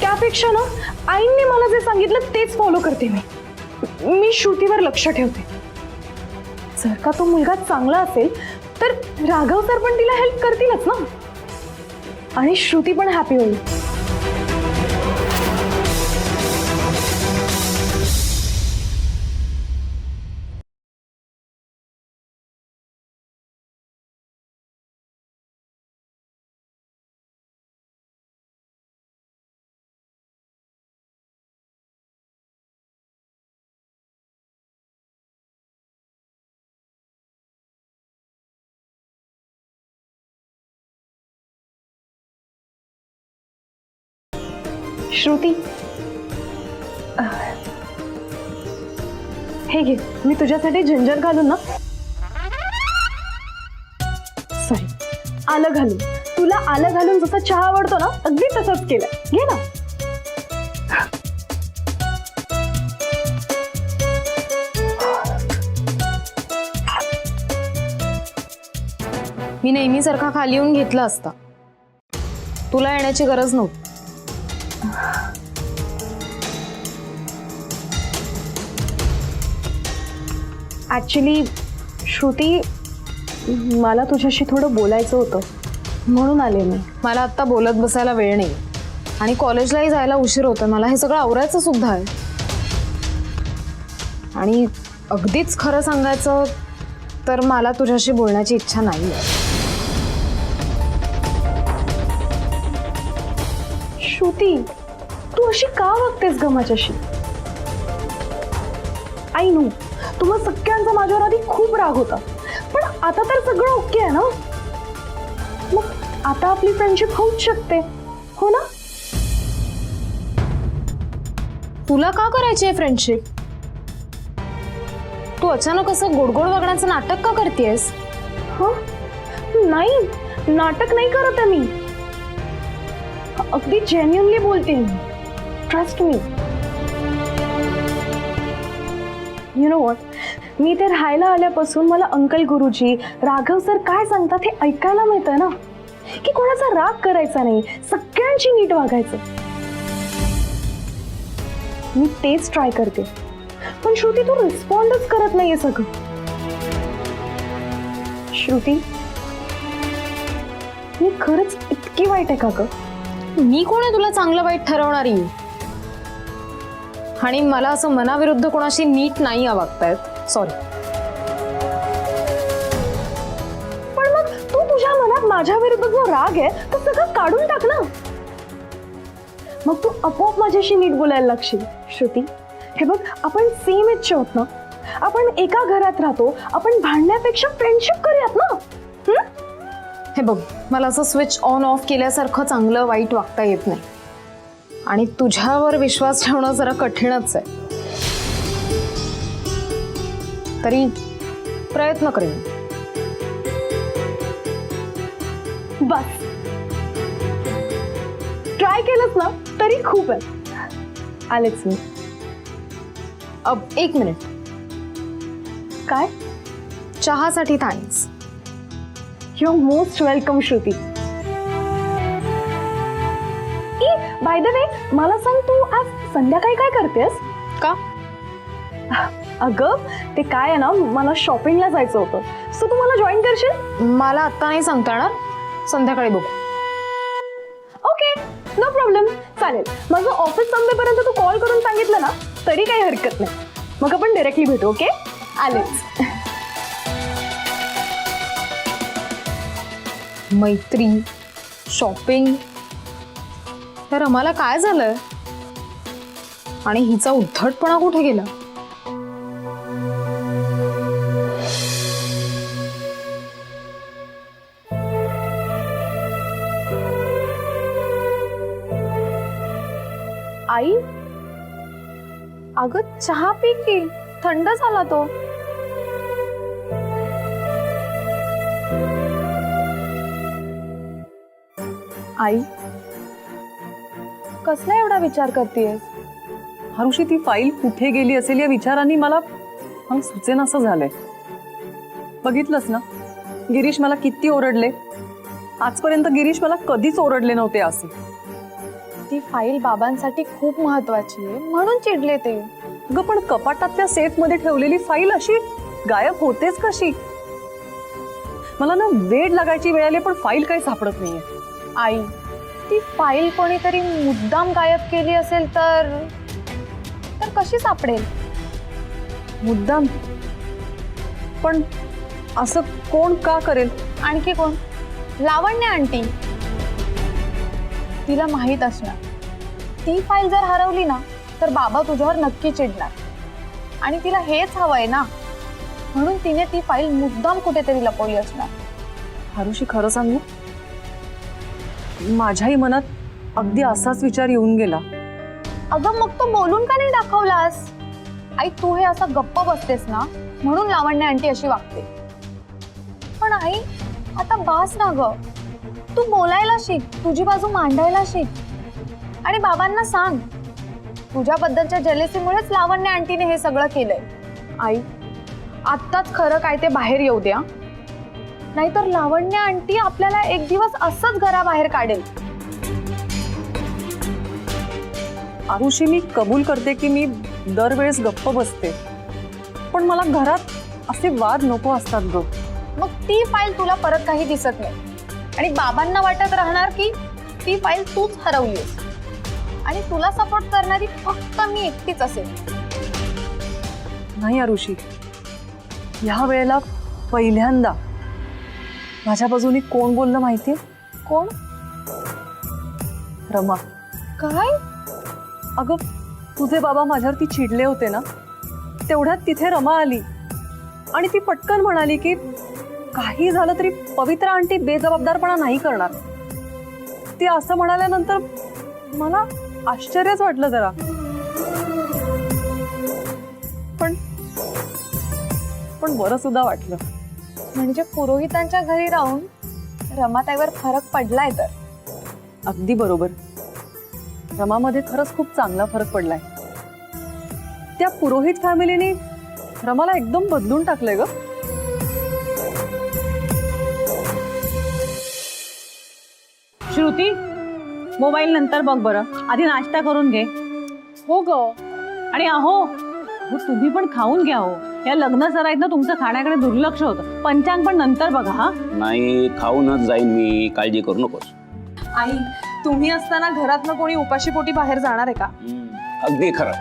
[SPEAKER 3] त्यापेक्षा ना आईंनी मला जे सांगितलं तेच फॉलो करते मी श्रुतीवर लक्ष ठेवते. जर का तो मुलगा चांगला असेल तर राघव सर पण तिला हेल्प करतीलच ना, आणि श्रुती पण हॅपी होईल. श्रुती, हे घे, मी तुझ्यासाठी जिंजर घालून ना, सॉरी, आलं घालून, तुला आलं घालून जसं चहा आवडतो ना, अगदी तसंच केलं. घे ना.
[SPEAKER 6] मी नेहमीसारखा खाली येऊन घेतला असता, तुला येण्याची गरज नव्हती.
[SPEAKER 3] ॲक्च्युली श्रुती, मला तुझ्याशी थोडं बोलायचं होतं म्हणून आले मी.
[SPEAKER 6] मला आत्ता बोलत बसायला वेळ नाही आणि कॉलेजलाही जायला उशीर होतोय. मला हे सगळं आवरायचं सुद्धा आहे. आणि अगदीच खरं सांगायचं तर मला तुझ्याशी बोलण्याची इच्छा नाही आहे.
[SPEAKER 3] श्रुती, तू अशी का वागतेस ग माझ्याशी? आई नो, तुम्हा सगळ्यांचा माझ्यावर आधी खूप राग होता, पण आता तर सगळं ओके आहे ना. मग आता आपली फ्रेंडशिप होऊच शकते, हो ना?
[SPEAKER 6] तुला का करायची आहे फ्रेंडशिप? तू अचानक असं गोडगोड वागण्याचं नाटक का करतेस?
[SPEAKER 3] हो, नाही, नाटक नाही करत आहे मी, अगदी जेन्युइनली बोलते मी. Trust me. You know what, मी ते राहायला आल्यापासून मला अंकल गुरुजी, राघव सर काय सांगतात हे ऐकायला मिळतंय ना, की कोणाचा राग करायचा नाही, सगळ्यांची नीट वागायचं. मी तेच ट्राय करते, पण श्रुती तू रिस्पॉन्डच करत नाहीये सगळं. श्रुती, मी खरंच इतकी वाईट आहे का ग?
[SPEAKER 6] मी कोण आहे तुला चांगलं वाईट ठरवणारी? आणि मला असं मनाविरुद्ध कोणाशी नीट नाही वागतायत. सॉरी.
[SPEAKER 3] पण मग तू तुझ्या मनात माझ्या विरुद्ध जो राग आहे तो सगळं काढून टाक ना, मग तू आपोआप माझ्याशी नीट बोलायला लागशील. श्रुती, हे बघ, आपण सेम एजचे होत ना, आपण एका घरात राहतो, आपण भांडण्यापेक्षा फ्रेंडशिप करूयात ना.
[SPEAKER 6] हे बघ, मला असं स्विच ऑन ऑफ केल्यासारखं चांगलं वाईट वागता येत नाही आणि तुझ्यावर विश्वास ठेवणं जरा कठीणच आहे. तरी प्रयत्न करेन.
[SPEAKER 3] बस, ट्राय केलंच ना तरी खूप आहे. आलेच मी.
[SPEAKER 6] अब एक मिनिट.
[SPEAKER 3] काय?
[SPEAKER 6] चहासाठी thanks.
[SPEAKER 3] You are most welcome Shruti. By the way, मला सांग, तू आज संध्याकाळी काय करतेस?
[SPEAKER 6] का?
[SPEAKER 3] अगं, ते काय आहे ना, मला शॉपिंगला जायचं होतं, सो तू मला जॉईन करशील?
[SPEAKER 6] मला आत्ता नाही सांगता येणार, संध्याकाळी बघू.
[SPEAKER 3] ओके, नो प्रॉब्लेम, चालेल. माझं ऑफिस संपेपर्यंत तू कॉल करून सांगितलं ना तरी काही हरकत नाही. मग आपण डायरेक्टली भेटू. ओके, आलेच.
[SPEAKER 6] मैत्री, शॉपिंग, तर आम्हाला काय झालंय? आणि हिचा उद्धटपणा कुठे गेला?
[SPEAKER 3] आई, अगं चहा पी की, थंड झाला तो. आई, कसला एवढा विचार करतेस?
[SPEAKER 10] हरुषी, ती फाईल कुठे गेली असेल या विचारांनी मला सुचेनासं झालंय. बघितलंस ना, गिरीश मला किती ओरडले. आजपर्यंत गिरीश मला कधीच ओरडले नव्हते असे.
[SPEAKER 3] ती फाईल बाबांसाठी खूप महत्वाची आहे म्हणून चिडले ते.
[SPEAKER 10] ग, पण कपाटातल्या सेफ मध्ये ठेवलेली फाईल अशी गायब होतेच कशी? मला ना वेळ लागायची वेळ आली, पण फाईल काही सापडत नाहीये.
[SPEAKER 3] आई, ती फाईल कोणीतरी मुद्दाम गायब केली असेल तर कशी सापडेल?
[SPEAKER 10] मुद्दाम? पण असं कोण का करेल?
[SPEAKER 3] आणखी कोण? लावण्य आंटी. तिला माहित असणार, ती फाईल जर हरवली ना तर बाबा तुझ्यावर नक्की चिडणार आणि तिला हेच हवंय ना, म्हणून तिने ती फाईल मुद्दाम कुठेतरी लपवली असणार.
[SPEAKER 10] हरुषी, खरं सांगू, माझ्याही मनात अगदी असाच विचार येऊन गेला.
[SPEAKER 3] अगं मग तो बोलून का नाही दाखवलास? आई तू हे असं गप्प बसतेस ना म्हणून लावण्य आंटी अशी वागते. पण आई आता बास ना ग, तू बोलायला शिक, तुझी बाजू मांडायला शिक आणि बाबांना सांग तुझ्याबद्दलच्या जेलेसीमुळेच लावण्य आंटीने हे सगळं केलंय. आई आत्ताच खरं काय ते बाहेर येऊ द्या, नाहीतर लावण्य आंटी आपल्याला एक दिवस असंच घराबाहेर काढेल.
[SPEAKER 10] आरुषी, मी कबूल करते की मी दरवेळेस गप्प बसते, पण मला घरात असे वाद नको असतात ग.
[SPEAKER 3] मग ती फाईल तुला परत काही दिसत नाही आणि बाबांना वाटत राहणार की ती फाईल तूच हरवलीस आणि तुला सपोर्ट करणारी फक्त मी एकटीच असेल.
[SPEAKER 10] नाही आरुषी, ह्या वेळेला पहिल्यांदा माझ्या बाजूने कोण बोललं माहितीये?
[SPEAKER 3] कोण?
[SPEAKER 10] रमा.
[SPEAKER 3] काय?
[SPEAKER 10] अगं तुझे बाबा माझ्यावरती चिडले होते ना, तेवढ्यात तिथे रमा आली आणि ती पटकन म्हणाली की काही झालं तरी पवित्रा आंटी बेजबाबदारपणा नाही करणार. ती असं म्हणाल्यानंतर मला आश्चर्यच वाटलं जरा, पण बरं सुद्धा वाटलं.
[SPEAKER 3] म्हणजे पुरोहितांच्या घरी राहून रमाताईवर फरक पडलाय तर?
[SPEAKER 10] अगदी बरोबर. रमामध्ये खरंच खूप चांगला फरक पडलाय. त्या पुरोहित फॅमिलीने रमाला एकदम बदलून टाकलंय ग.
[SPEAKER 9] श्रुती, मोबाईल नंतर बघ बरं, आधी नाश्ता करून घे.
[SPEAKER 3] हो ग.
[SPEAKER 9] आणि अहो तुम्ही पण खाऊन घ्या हो. या लग्न सराईत ना तुमचं खाण्याकडे दुर्लक्ष होतं. पंचांग पण नंतर बघा. हा
[SPEAKER 11] नाही, खाऊनच जाईन मी, काळजी करू नकोस.
[SPEAKER 3] आई तुम्ही असताना घरातनं कोणी उपाशी पोटी बाहेर जाणार आहे का?
[SPEAKER 11] अगदी खरं.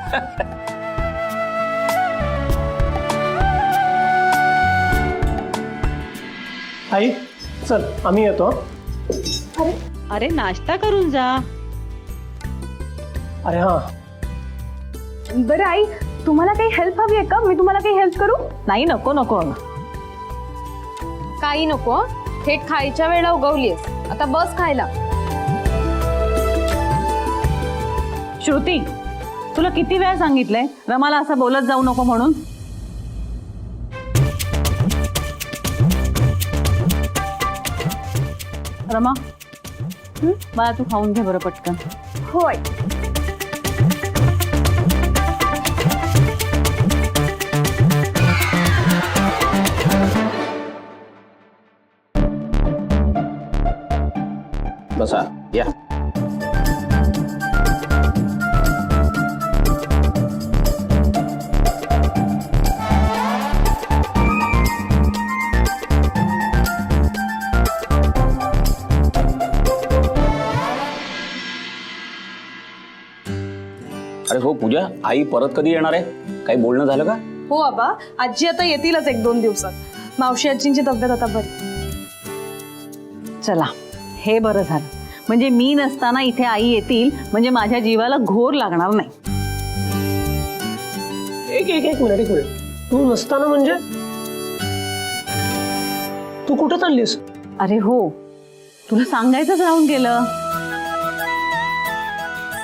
[SPEAKER 4] आई चल आम्ही येतो.
[SPEAKER 9] अरे नाश्ता करून जा.
[SPEAKER 4] अरे हा,
[SPEAKER 3] बरं आई तुम्हाला काही हेल्प हवी आहे का? मी तुम्हाला काही हेल्प करू?
[SPEAKER 9] नाही, नको नको.
[SPEAKER 3] काही नको. थेट खायच्या वेळेला उगवलीस, आता बस खायला.
[SPEAKER 9] श्रुती, तुला किती वेळा सांगितलंय रमाला असं बोलत जाऊ नको म्हणून? रमा, मला तू खाऊन घे बरं पटकन.
[SPEAKER 3] होय.
[SPEAKER 11] बसा या. अरे हो पूजा, आई परत कधी येणार आहे? काही बोलणं झालं का?
[SPEAKER 3] हो आबा, आजी आता येतीलच 1-2 दिवसात. मावशी आजींची तब्येत आता बरी.
[SPEAKER 9] चला, हे बरं झालं. म्हणजे मी नसताना इथे आई येतील, म्हणजे माझ्या जीवाला घोर लागणार नाही.
[SPEAKER 4] एक मिनिट. तू नसताना म्हणजे तू कुठे चाललीस?
[SPEAKER 9] अरे हो, तुला सांगायचंच राहून गेलं.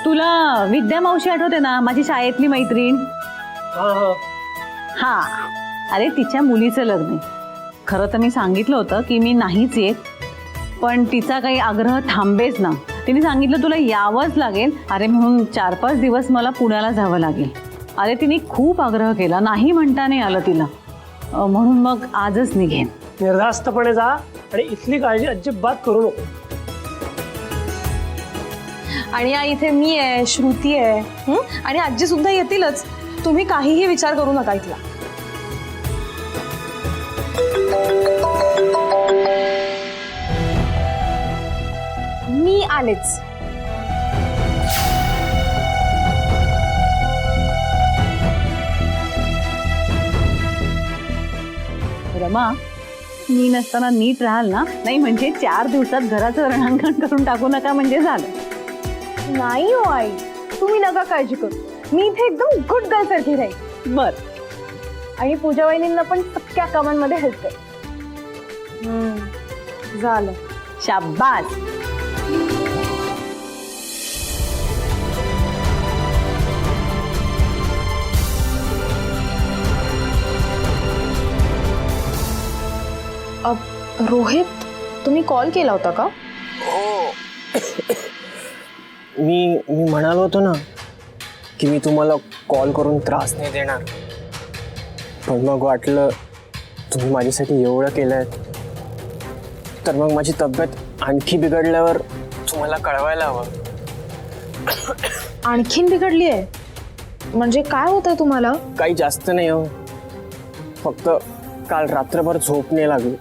[SPEAKER 9] तुला विद्या मावशी आठवते ना, माझी शाळेतली मैत्रीण?
[SPEAKER 4] हा हा
[SPEAKER 9] हा, अरे तिच्या मुलीचं लग्न आहे. खरं तर मी सांगितलं होतं की मी नाहीच येत, पण तिचा काही आग्रह थांबेच ना. तिने सांगितलं तुला यावंच लागेल. अरे म्हणून 4-5 दिवस मला पुण्याला जावं लागेल. अरे तिने खूप आग्रह केला, नाही म्हणता नाही आलं तिला. म्हणून मग आजच निघेन.
[SPEAKER 4] निर्धास्तपणे जा आणि इथली काळजी अजिबात करू नको.
[SPEAKER 3] आणि आई इथे मी आहे, श्रुती आहे, आणि आजी सुद्धा येतीलच. तुम्ही काहीही विचार करू नका इथला. मी आलेच.
[SPEAKER 9] रमा, मी नसताना नीट राहाल ना? नाही म्हणजे 4 दिवसात घराचं रणांगण करून टाकू नका म्हणजे झालं.
[SPEAKER 3] नाही हो आई, तुम्ही नका काळजी करू. मी इथे एकदम गुड गर्ल सारखी राहील.
[SPEAKER 9] बर.
[SPEAKER 3] आणि पूजा वहिनींना पण सगळ्या कामांमध्ये हेल्प कर. झालं.
[SPEAKER 9] शाबास.
[SPEAKER 3] रोहित तुम्ही कॉल केला होता का?
[SPEAKER 8] हो. मी म्हणालो होतो ना की मी तुम्हाला कॉल करून त्रास नाही देणार, पण मग वाटलं तुम्ही माझ्यासाठी एवढं केलंय तर मग माझी तब्येत आणखी बिघडल्यावर तुम्हाला कळवायला हवं.
[SPEAKER 3] आणखीन बिघडली आहे म्हणजे काय होतंय तुम्हाला?
[SPEAKER 8] काही जास्त नाही हो, फक्त काल रात्रभर झोप नाही लागली.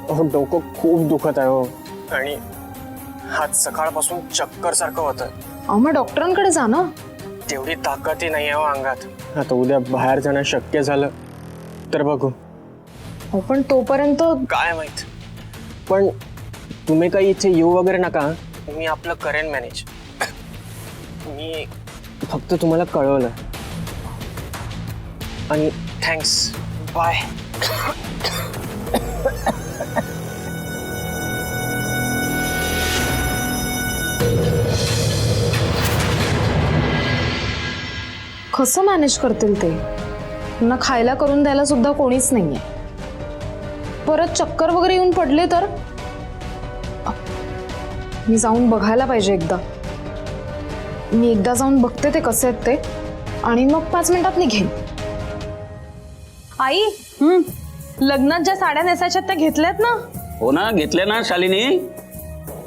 [SPEAKER 8] हो, डोकं खूप दुखत आहे हो, आणि हात सकाळपासून चक्कर सारखं होतं.
[SPEAKER 3] अहो मग डॉक्टरांकडे जा ना.
[SPEAKER 8] तेवढी ताकदही नाही आहे हो अंगात. आता उद्या बाहेर जाणं शक्य झालं तर बघू.
[SPEAKER 3] हो पण तोपर्यंत
[SPEAKER 8] काय माहित, पण तुम्ही काही इथे येऊ वगैरे नका, मी आपलं करेन मॅनेज. मी फक्त तुम्हाला कळवलं. आणि थँक्स. बाय.
[SPEAKER 3] कसं मॅनेज करतील ते? ना खायला करून द्यायला सुद्धा कोणीच नाहीये. परत चक्कर वगैरे येऊन पडले तर? मी जाऊन बघायला पाहिजे एकदा. मी एकदा जाऊन बघते ते कसे आहेत ते, आणि मग 5 मिनिटात निघेन. आई लग्नात ज्या साड्या नेसायच्या त्या घेतल्यात ना?
[SPEAKER 11] हो ना, घेतले ना शालिनी.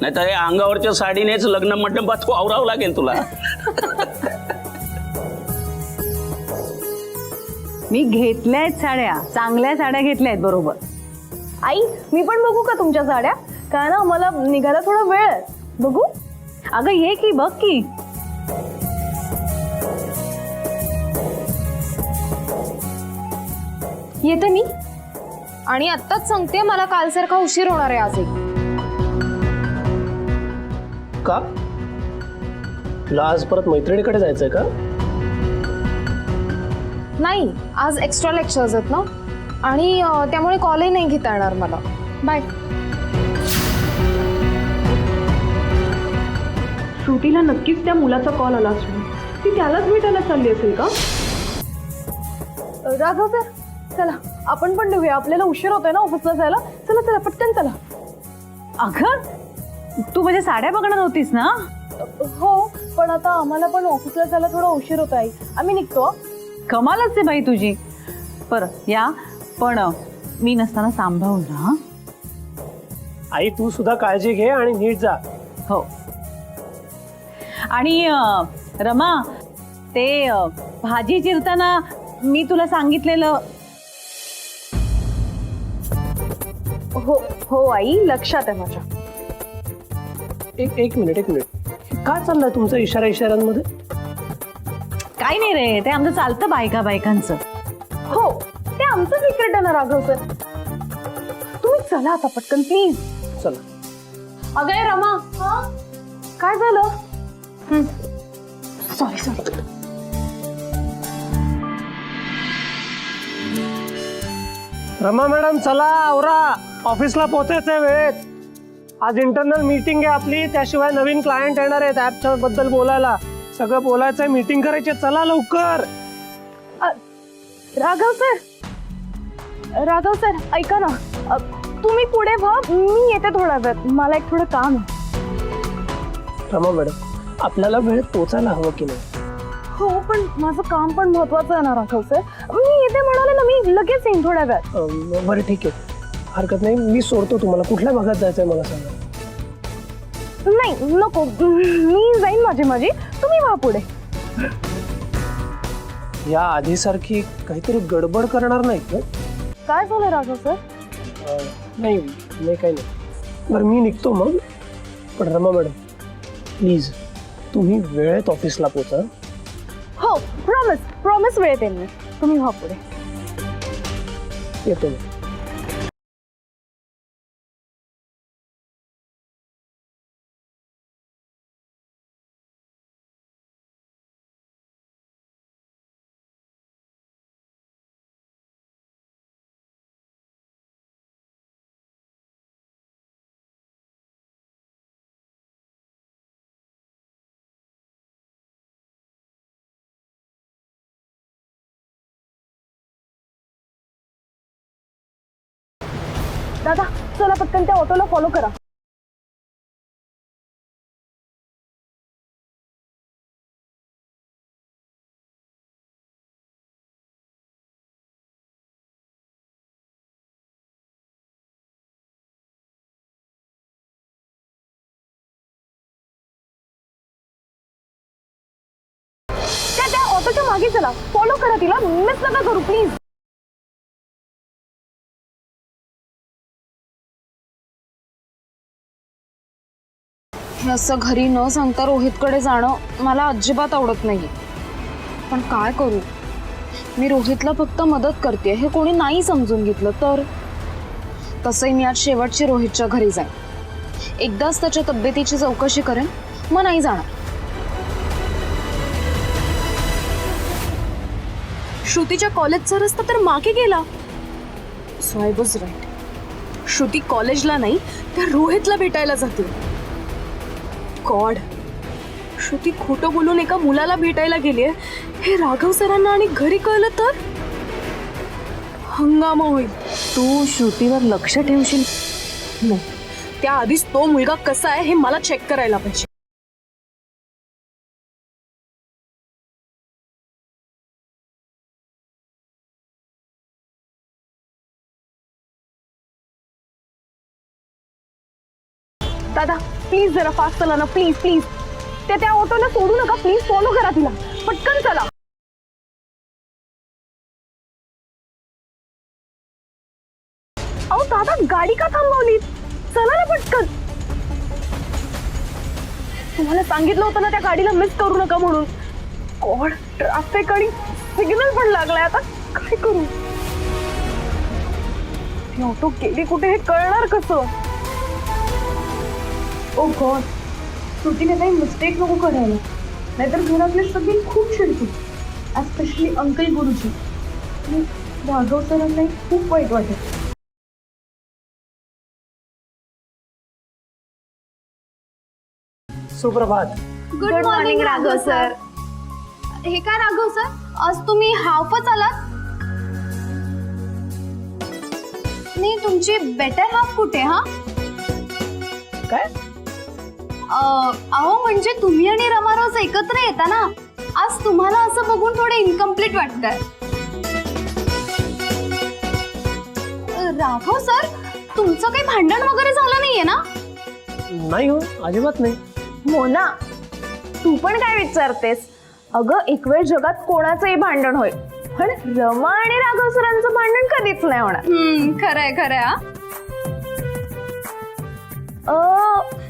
[SPEAKER 11] नाही तर अंगावरच्या साडीनेच लग्न मंडपात आवरावं लागेल तुला.
[SPEAKER 9] मी घेतल्यात साड्या, चांगल्या साड्या घेतल्यात बरोबर.
[SPEAKER 3] आई मी पण बघू का तुमच्या साड्या? काय ना मला निघायला थोडा वेळ आहे. बघू?
[SPEAKER 9] अगं ये की, बघ की.
[SPEAKER 3] येते मी. आणि आत्ताच सांगते मला कालसारखा उशीर होणार आहे आजही.
[SPEAKER 4] का? तुला आज परत मैत्रिणीकडे जायचंय का?
[SPEAKER 3] नाही, आज एक्स्ट्रा लेक्चर्स आहेत ना, आणि त्यामुळे कॉलही नाही घेता येणार मला. बाय.
[SPEAKER 6] श्रुतीला नक्कीच त्या मुलाचा कॉल आला असेल. ती त्यालाच भेटायला चालली असेल का?
[SPEAKER 3] राघव सर चला आपण पण निघूया, आपल्याला उशीर होतोय ना ऑफिसला जायला. चला चला पटकन चला.
[SPEAKER 9] अगं तू माझ्या साड्या बघणार होतीस ना?
[SPEAKER 3] हो पण आता आम्हाला पण ऑफिसला जायला थोडा उशीर होत आहे. आम्ही निघतो.
[SPEAKER 9] कमालच आहे बाई तुझी. बरं या, पण मी नसताना सांभाळून राहा.
[SPEAKER 4] आई तू सुद्धा काळजी घे आणि नीट जा.
[SPEAKER 9] हो. आणि रमा, ते भाजी चिरताना मी तुला सांगितलेलं.
[SPEAKER 3] हो हो आई, लक्षात आहे माझ्या.
[SPEAKER 4] एक मिनिट. काय चाललंय तुमचं इशाऱ्यांमध्ये?
[SPEAKER 9] काही नाही रे, ते आमचं चालतं बायकांचं.
[SPEAKER 3] हो ते आमचं सिक्रेट आहे ना राघव सर. तुम्ही चला आता पटकन प्लीज.
[SPEAKER 4] चला.
[SPEAKER 3] अगं रमा, काय झालं? सॉरी.
[SPEAKER 4] रमा मॅडम चला आवरा, ऑफिसला पोहोचायचंय वेळेत. आज इंटरनल मीटिंग आहे आपली, त्याशिवाय नवीन क्लायंट येणार आहेत ऍपच्या बद्दल बोलायला. सगळं बोलायचंय, मीटिंग करायची. चला लवकर.
[SPEAKER 3] राघव सर ऐका ना, तुम्ही पुढे व्हा, मी येते थोडा वेळ. मला एक थोडं काम आहे.
[SPEAKER 4] रमा मॅडम आपल्याला वेळेत पोचायला हवं की नाही?
[SPEAKER 3] हो पण माझं काम पण महत्वाचं आहे ना राघव सर. मी येते म्हणाले ना, मी लगेच येईन थोड्या वेळ.
[SPEAKER 4] बरं ठीक आहे, हरकत नाही. मी सोडतो तुम्हाला. कुठल्या भागात जायचंय मला सांगा.
[SPEAKER 3] नाही नको, मी जाईन माझी. तुम्ही व्हा पुढे.
[SPEAKER 4] या आधीसारखी काहीतरी गडबड करणार नाहीत ना?
[SPEAKER 3] काय झालं राघव सर?
[SPEAKER 4] नाही काही नाही. बरं मी निघतो मग. पण रमा मॅडम प्लीज तुम्ही वेळेत ऑफिसला पोचा.
[SPEAKER 3] हो प्रॉमिस वेळेत येईन मी. तुम्ही व्हा पुढे.
[SPEAKER 4] येतो मी.
[SPEAKER 3] दादा चला पटकन त्या ऑटोला फॉलो करा. त्या ऑटोच्या मागे चला, फॉलो करा तिला, मिस नका करू प्लीज.
[SPEAKER 6] हे असं घरी न सांगता रोहितकडे जाणं मला अजिबात आवडत नाही. पण काय करू, मी रोहितला फक्त मदत करते, हे कोणी नाही समजून घेतलं तर. तसंही मी आज शेवटची रोहितच्या घरी जाईन, एकदाच त्याच्या तब्येतीची चौकशी करेन, मग नाही जाणार. श्रुतीच्या कॉलेजचा रस्ता तर मागे गेला. So I was right. Shruti कॉलेजला नाही त्या रोहितला भेटायला जाते. गॉड, श्रुती खोटं बोलून एका मुलाला भेटायला गेलीये हे राघव सरांना आणि घरी कळलं तर हंगामा होईल.
[SPEAKER 3] तू श्रुतीवर लक्ष ठेवशील?
[SPEAKER 6] नाही, त्याआधीच तो मुलगा कसा आहे हे मला चेक करायला पाहिजे.
[SPEAKER 3] दादा प्लीज जरा फास्ट चला ना, प्लीज प्लीज. त्या ऑटोला सोडू नका प्लीज, फॉलो करा तिला, पटकन चला. अहो दादा गाडी का थांबवली? चला ना पटकन. तुम्हाला सांगितलं होतं ना त्या गाडीला मिस करू नका म्हणून. गॉड, ट्रॅफिक आणि सिग्नल पण लागलाय, आता काय करू? ती ऑटो गेली कुठे हे कळणार कसं? ओ गॉड, श्रुतीने काही मिस्टेक नको करायला, नाहीतर घरातले सगळे खूप चिडतील, एस्पेशली अंकल गुरुजी. राघव सरांनाही खूप वाईट वाटेल.
[SPEAKER 4] सुप्रभात.
[SPEAKER 3] Good morning Raghav sir.
[SPEAKER 6] हे काय राघव सर, आज तुम्ही हाफच आलात? नाही, तुमची बेटर हाफ कुठे? हा
[SPEAKER 4] काय?
[SPEAKER 6] अहो म्हणजे तुम्ही आणि रमा रोज एकत्र येता ना, आज तुम्हाला असं बघून थोडे इनकम्प्लीट वाटतंय. राघव सर, तुमचं काही भांडण वगैरे झालं नाहीये ना?
[SPEAKER 4] नाही हो, अजिबात नाही.
[SPEAKER 3] हो ना, तू पण काय विचारतेस? अगं एक वेळ जगात कोणाचंही भांडण होईल, पण रमा आणि राघव सरांचं भांडण कधीच नाही होणार.
[SPEAKER 6] खरंय खरंय.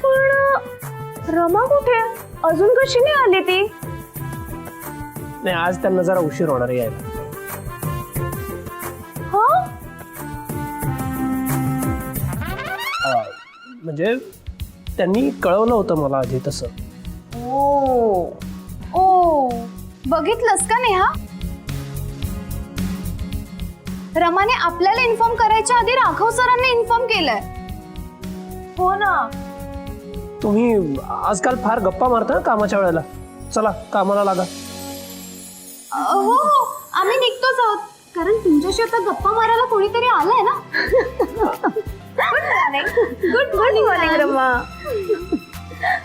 [SPEAKER 3] पण रमा कुठे? अजून कशी नाही आली ती?
[SPEAKER 4] नाही, आज त्यांना जरा उशीर होणार आहे यायला. म्हणजे त्यांनी कळवलं होतं मला आधी तसं.
[SPEAKER 6] ओ, बघितलंस का नेहा? रमाने आपल्याला इन्फॉर्म करायच्या आधी राघव सरांनी इन्फॉर्म केलंय.
[SPEAKER 3] हो ना.
[SPEAKER 4] तुम्ही आजकाल फार गप्पा मारता कामाच्या वेळेला. चला कामाला लागा.
[SPEAKER 6] हो हो, आम्ही निघतोच आहोत, कारण तुमच्याशी आता गप्पा मारायला कोणीतरी आलंय ना. Good morning Rama.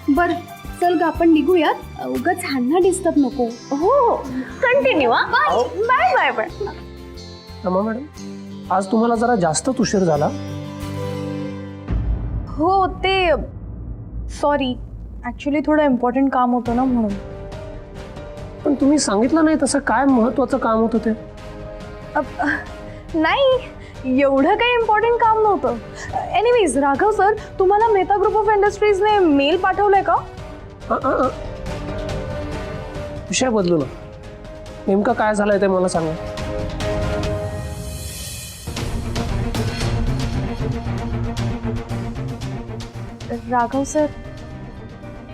[SPEAKER 6] बर चल ग, आपण निघूयात, उगाच ह्यांना डिस्टर्ब नको.
[SPEAKER 3] हो, continue. Bye bye bye.
[SPEAKER 4] Rama madam, आज तुम्हाला जरा जास्तच उशीर झाला.
[SPEAKER 3] हो, ते सॉरी, ऍक्च्युली थोडं इम्पॉर्टंट काम होतं ना म्हणून.
[SPEAKER 4] पण तुम्ही सांगितलं नाही तसं काय महत्वाचं काम होतं ते?
[SPEAKER 3] नाही, एवढं काही इम्पॉर्टंट काम नव्हतं. एनिवेज राघव सर, तुम्हाला मेहता ग्रुप ऑफ इंडस्ट्रीजने मेल पाठवलाय का?
[SPEAKER 4] विषय बदलू ना. नेमकं काय झालंय ते मला सांगा.
[SPEAKER 3] राघव सर,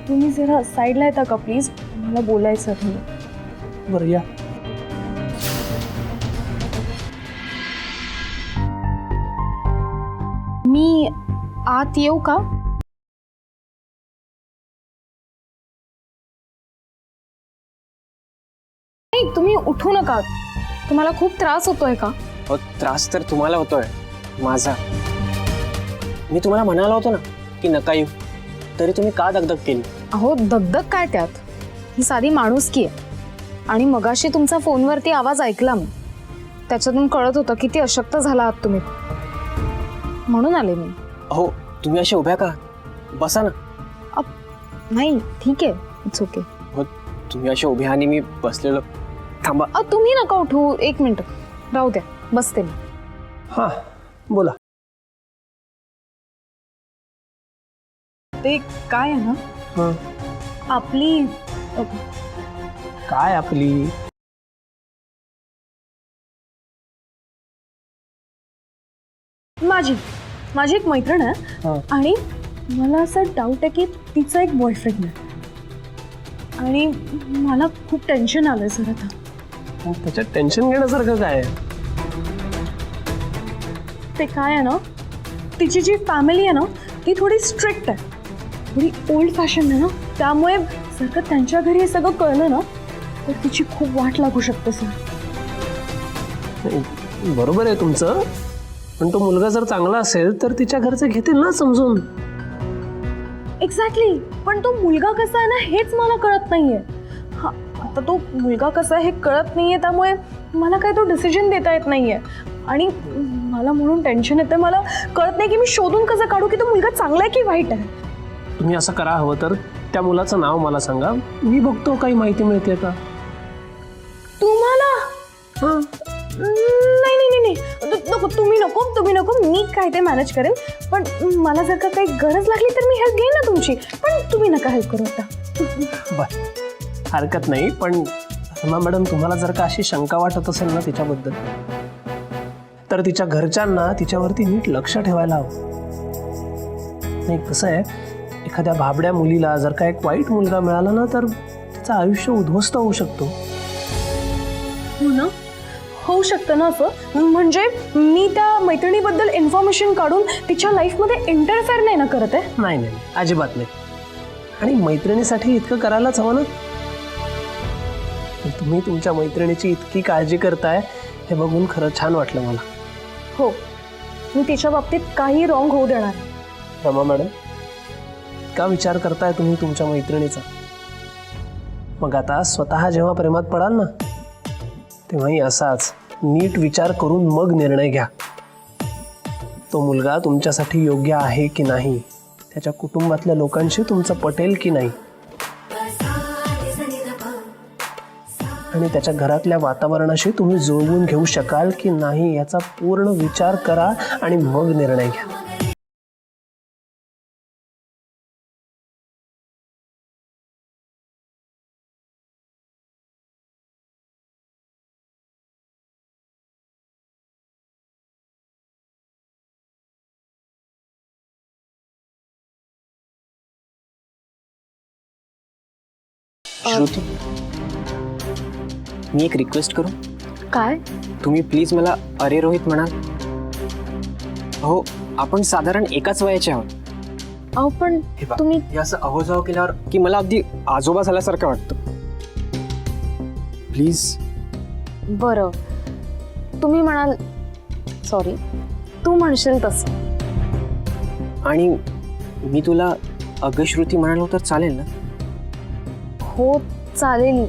[SPEAKER 3] तुम्ही जरा साईडला येता का प्लीज? मला बोलायचं आहे.
[SPEAKER 4] बरं या.
[SPEAKER 6] मी आत येऊ का? नाही, तुम्ही उठू नका. तुम्हाला खूप त्रास होतोय का?
[SPEAKER 8] त्रास तर तुम्हाला होतोय माझा. मी तुम्हाला म्हणालो होतो ना की नका येऊ, तरी तुम्ही का दगदग केली?
[SPEAKER 3] अहो दगदग काय त्यात, ही साधी माणुसकी आहे. आणि मगाशी तुमचा फोनवरती आवाज ऐकला मी, त्याच्यातून कळत होतं किती अशक्त झाला आहात तुम्ही, म्हणून आले मी.
[SPEAKER 8] अहो तुम्ही अशा उभ्या का? बसा ना.
[SPEAKER 3] नाही ठीक आहे, इट्स ओके.
[SPEAKER 8] हो तुम्ही अशा उभ्या आणि मी बसलेलो. थांबा.
[SPEAKER 3] तुम्ही नका उठू, एक मिनिट राहू द्या, बसते मी.
[SPEAKER 4] हां बोला.
[SPEAKER 10] ते काय आहे ना,
[SPEAKER 4] हं.
[SPEAKER 10] आपली
[SPEAKER 4] काय आपली?
[SPEAKER 3] माझी एक मैत्रीण आहे
[SPEAKER 4] हां.
[SPEAKER 3] आणि मला असं डाऊट आहे की तिचा एक बॉयफ्रेंड आहे आणि मला खूप टेन्शन आलंय सर आता.
[SPEAKER 4] त्याच्यात टेन्शन घेण्यासारखं काय आहे?
[SPEAKER 3] ते काय आहे ना, तिची जी फॅमिली आहे ना ती थोडी स्ट्रिक्ट आहे, थोडी ओल्ड फॅशन आहे ना, त्यामुळे जर का त्यांच्या घरी हे सगळं कळलं ना तर तिची खूप वाट लागू शकते सर.
[SPEAKER 4] नाही, बरोबर आहे तुमचं, पण तो मुलगा जर चांगला असेल तर तिच्या घरचे घेतील ना समजून.
[SPEAKER 3] एक्झॅक्टली, पण तो मुलगा कसा आहे ना हेच मला कळत नाहीये. हा, आता तो मुलगा कसा आहे हे कळत नाहीये, त्यामुळे मला काय तो डिसिजन देता येत नाहीये आणि मला म्हणून टेन्शन येतं. मला कळत नाही की मी शोधून कसं काढू की तो मुलगा चांगला आहे की वाईट आहे.
[SPEAKER 4] तुम्ही असं करा, हवं तर त्या मुलाचं नाव मला सांगा, मी बघतो काही माहिती मिळते का.
[SPEAKER 3] तुम्हाला? नाही नाही नाही नको, तुम्ही नको, मी काय ते मॅनेज करेन. पण मला जर का काही गरज लागली तर मी हेल्प घेईन ना तुमची, पण तुम्ही नका हेल्प करू आता.
[SPEAKER 4] बर हरकत नाही, पण रमा मॅडम तुम्हाला जर का अशी शंका वाटत असेल ना तिच्याबद्दल, तर तिच्या घरच्यांना तिच्यावरती नीट लक्ष ठेवायला हवं. नाही कसं आहे, एखाद्या भाबड्या मुलीला जर का एक वाईट मुलगा मिळाला ना तर तिचं आयुष्य उद्ध्वस्त होऊ शकतो.
[SPEAKER 3] हो ना, होऊ शकतं ना असं. म्हणजे मी त्या मैत्रिणीबद्दल इन्फॉर्मेशन काढून तिच्या लाईफमध्ये इंटरफेअर नाही ना करत आहे.
[SPEAKER 4] नाही नाही अजिबात नाही, आणि मैत्रिणीसाठी इतकं करायलाच हवं ना. तुम्ही तुमच्या मैत्रिणीची इतकी काळजी करताय हे बघून खरं छान वाटलं मला.
[SPEAKER 3] हो, मी तिच्या बाबतीत काही रॉंग होऊ देणार नाही.
[SPEAKER 4] रमा मॅडम, का विचार करताय तुम्ही तुमच्या मैत्रिणीचा? मग आता स्वतः जेव्हा प्रेमात पडाल ना तेव्हाही असाच नीट विचार करून मग निर्णय घ्या. तो मुलगा तुमच्यासाठी योग्य आहे की नाही, त्याच्या कुटुंबातल्या लोकांशी तुमचं पटेल की नाही, आणि त्याच्या घरातल्या वातावरणाशी तुम्ही जुळवून घेऊ शकाल की नाही याचा पूर्ण विचार करा आणि मग निर्णय घ्या.
[SPEAKER 8] श्रुती, मी एक रिक्वेस्ट करू?
[SPEAKER 3] काय?
[SPEAKER 8] तुम्ही प्लीज मला अरे रोहित म्हणाल? हो, आपण साधारण एकाच वयाचे आहोत.
[SPEAKER 3] अहो पण तुम्ही
[SPEAKER 8] हे असं अहोजाव केल्यावर की मला अगदी आजोबा झाल्यासारखं वाटतं. प्लीज.
[SPEAKER 3] बरं, तुम्ही म्हणाल, सॉरी, तू म्हणशील तसं.
[SPEAKER 8] आणि मी तुला अगश्रुती म्हणालो तर चालेल ना?
[SPEAKER 3] हो चालेल,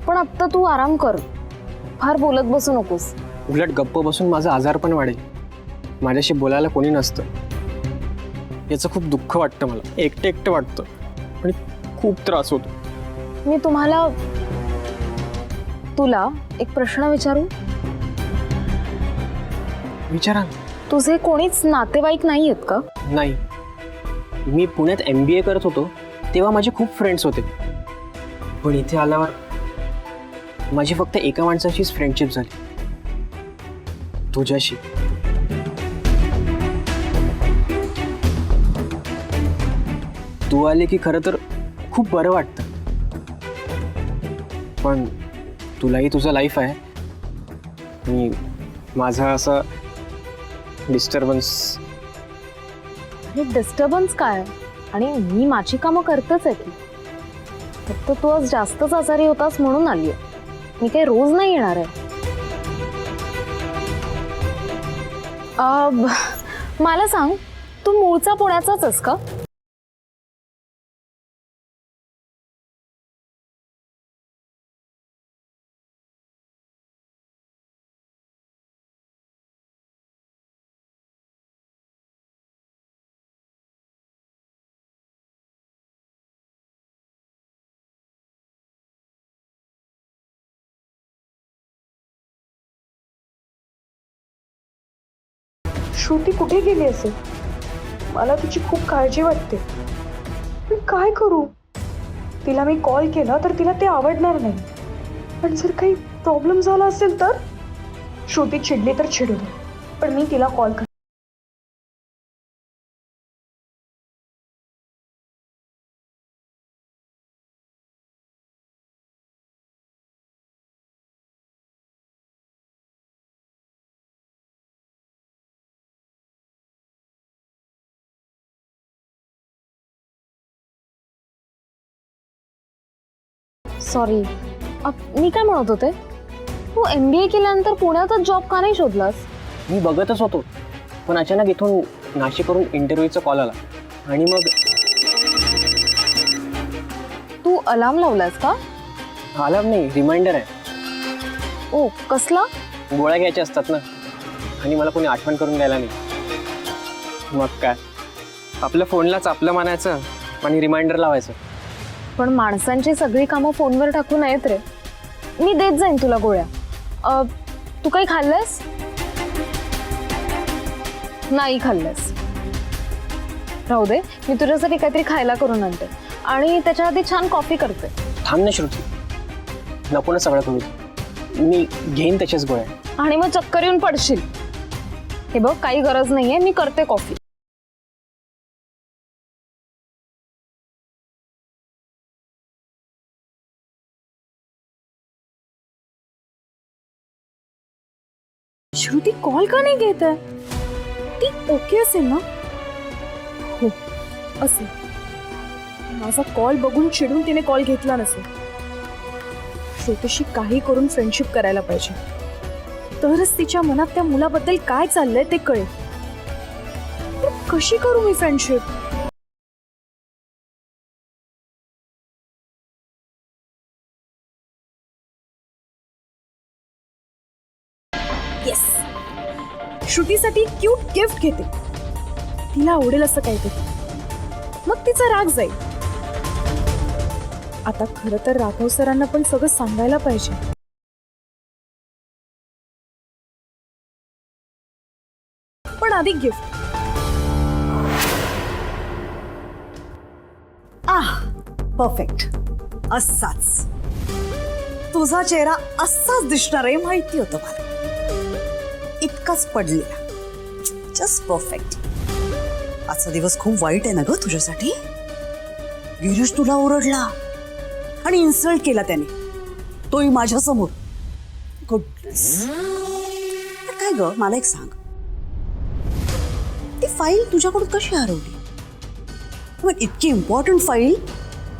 [SPEAKER 3] पण आत्ता तू आराम कर, फार बोलत बसू नकोस.
[SPEAKER 8] उलट गप्प बसून माझं आजारपण वाढेल. माझ्याशी बोलायला कोणी नसतं, याचं खूप दुःख वाटतं मला. एकटं एकटं वाटतं आणि खूप त्रास होतो.
[SPEAKER 3] मी तुला एक प्रश्न विचारू?
[SPEAKER 8] विचारा.
[SPEAKER 3] तुझे कोणीच नातेवाईक नाही आहेत का?
[SPEAKER 8] नाही, मी पुण्यात MBA करत होतो तेव्हा माझे खूप फ्रेंड्स होते, पण इथे आल्यावर माझी फक्त एका माणसाशीच फ्रेंडशिप झाली, तुझ्याशी. तू आले की खरं तर खूप बरं वाटतं, पण तुलाही तुझं लाईफ आहे, मी माझा असा डिस्टर्बन्स.
[SPEAKER 3] डिस्टर्बन्स काय? आणि मी माझी कामं करतच आहे की. फक्त तू आज जास्तच आजारी होतास म्हणून आली आहे, मी काही रोज नाही येणार आहे. मला सांग, तू मूळचा पुण्याचाच आहेस का? श्रुती कुठे गेली असेल? मला तिची खूप काळजी वाटते. पण काय करू? तिला मी कॉल केला तर तिला ते आवडणार नाही. पण जर काही प्रॉब्लेम झाला असेल तर? श्रुती चिडली तर चिडू दे, पण मी तिला कॉल कर. सॉरी, मी काय म्हणत होते, तू MBA केल्यानंतर पुण्यातच जॉब का नाही शोधलास?
[SPEAKER 8] मी बघतच होतो, पण अचानक इथून नाशिकवरून इंटरव्ह्यूचा कॉल आला आणि मग
[SPEAKER 3] तू अलार्म लावलास का?
[SPEAKER 8] अलार्म नाही, रिमाइंडर आहे.
[SPEAKER 3] ओ, कसला?
[SPEAKER 8] गोळ्या घ्यायच्या असतात ना, आणि मला कोणी आठवण करून द्यायला नाही. मग काय, आपल्या फोनलाच आपलं मानायचं आणि रिमाइंडर लावायचं.
[SPEAKER 3] पण माणसांची सगळी कामं फोनवर टाकू नयेत रे. मी देत जाईन तुला गोळ्या. तू काही खाल्लंस? नाही खाल्लंस? राहू दे, मी तुझ्यासाठी काहीतरी खायला करून आणते आणि त्याच्या आधी छान कॉफी करते.
[SPEAKER 8] थांब ना श्रुती, नको ना सगळं करू. मी घेईन त्याच्याच गोळ्या.
[SPEAKER 3] आणि मग चक्कर येऊन पडशील. हे बघ, काही गरज नाहीये, मी करते कॉफी. श्रुती कॉल का नाही घेत आहे? ती ओके असेल ना? हो, असेल. माझा कॉल बघून चिडून तिने कॉल घेतला नसेल. श्रुतीशी काही करून फ्रेंडशिप करायला पाहिजे, तरच तिच्या मनात त्या मुलाबद्दल काय चाललंय ते कळेल. पण कशी करू मी फ्रेंडशिप? येस, श्रुतीसाठी क्यूट गिफ्ट घेते. तिला आवडेल असं काहीतरी, मग तिचा राग जाईल. आता खरं तर राघव सरांना पण सगळं सांगायला पाहिजे. पण आधी गिफ्ट.
[SPEAKER 2] परफेक्ट. असाच तुझा चेहरा असाच दिसणार आहे माहिती होतं मला. इतकाच पडलेला, जस्ट परफेक्ट. आजचा दिवस खूप वाईट आहे ना ग तुझ्यासाठी. गिरीश तुला ओरडला आणि इन्सल्ट केला त्याने, तोही माझ्या समोर. गुडनेस. काय ग, मला एक सांग, ती फाईल तुझ्याकडून कशी हरवली? पण इतकी इम्पॉर्टंट फाईल,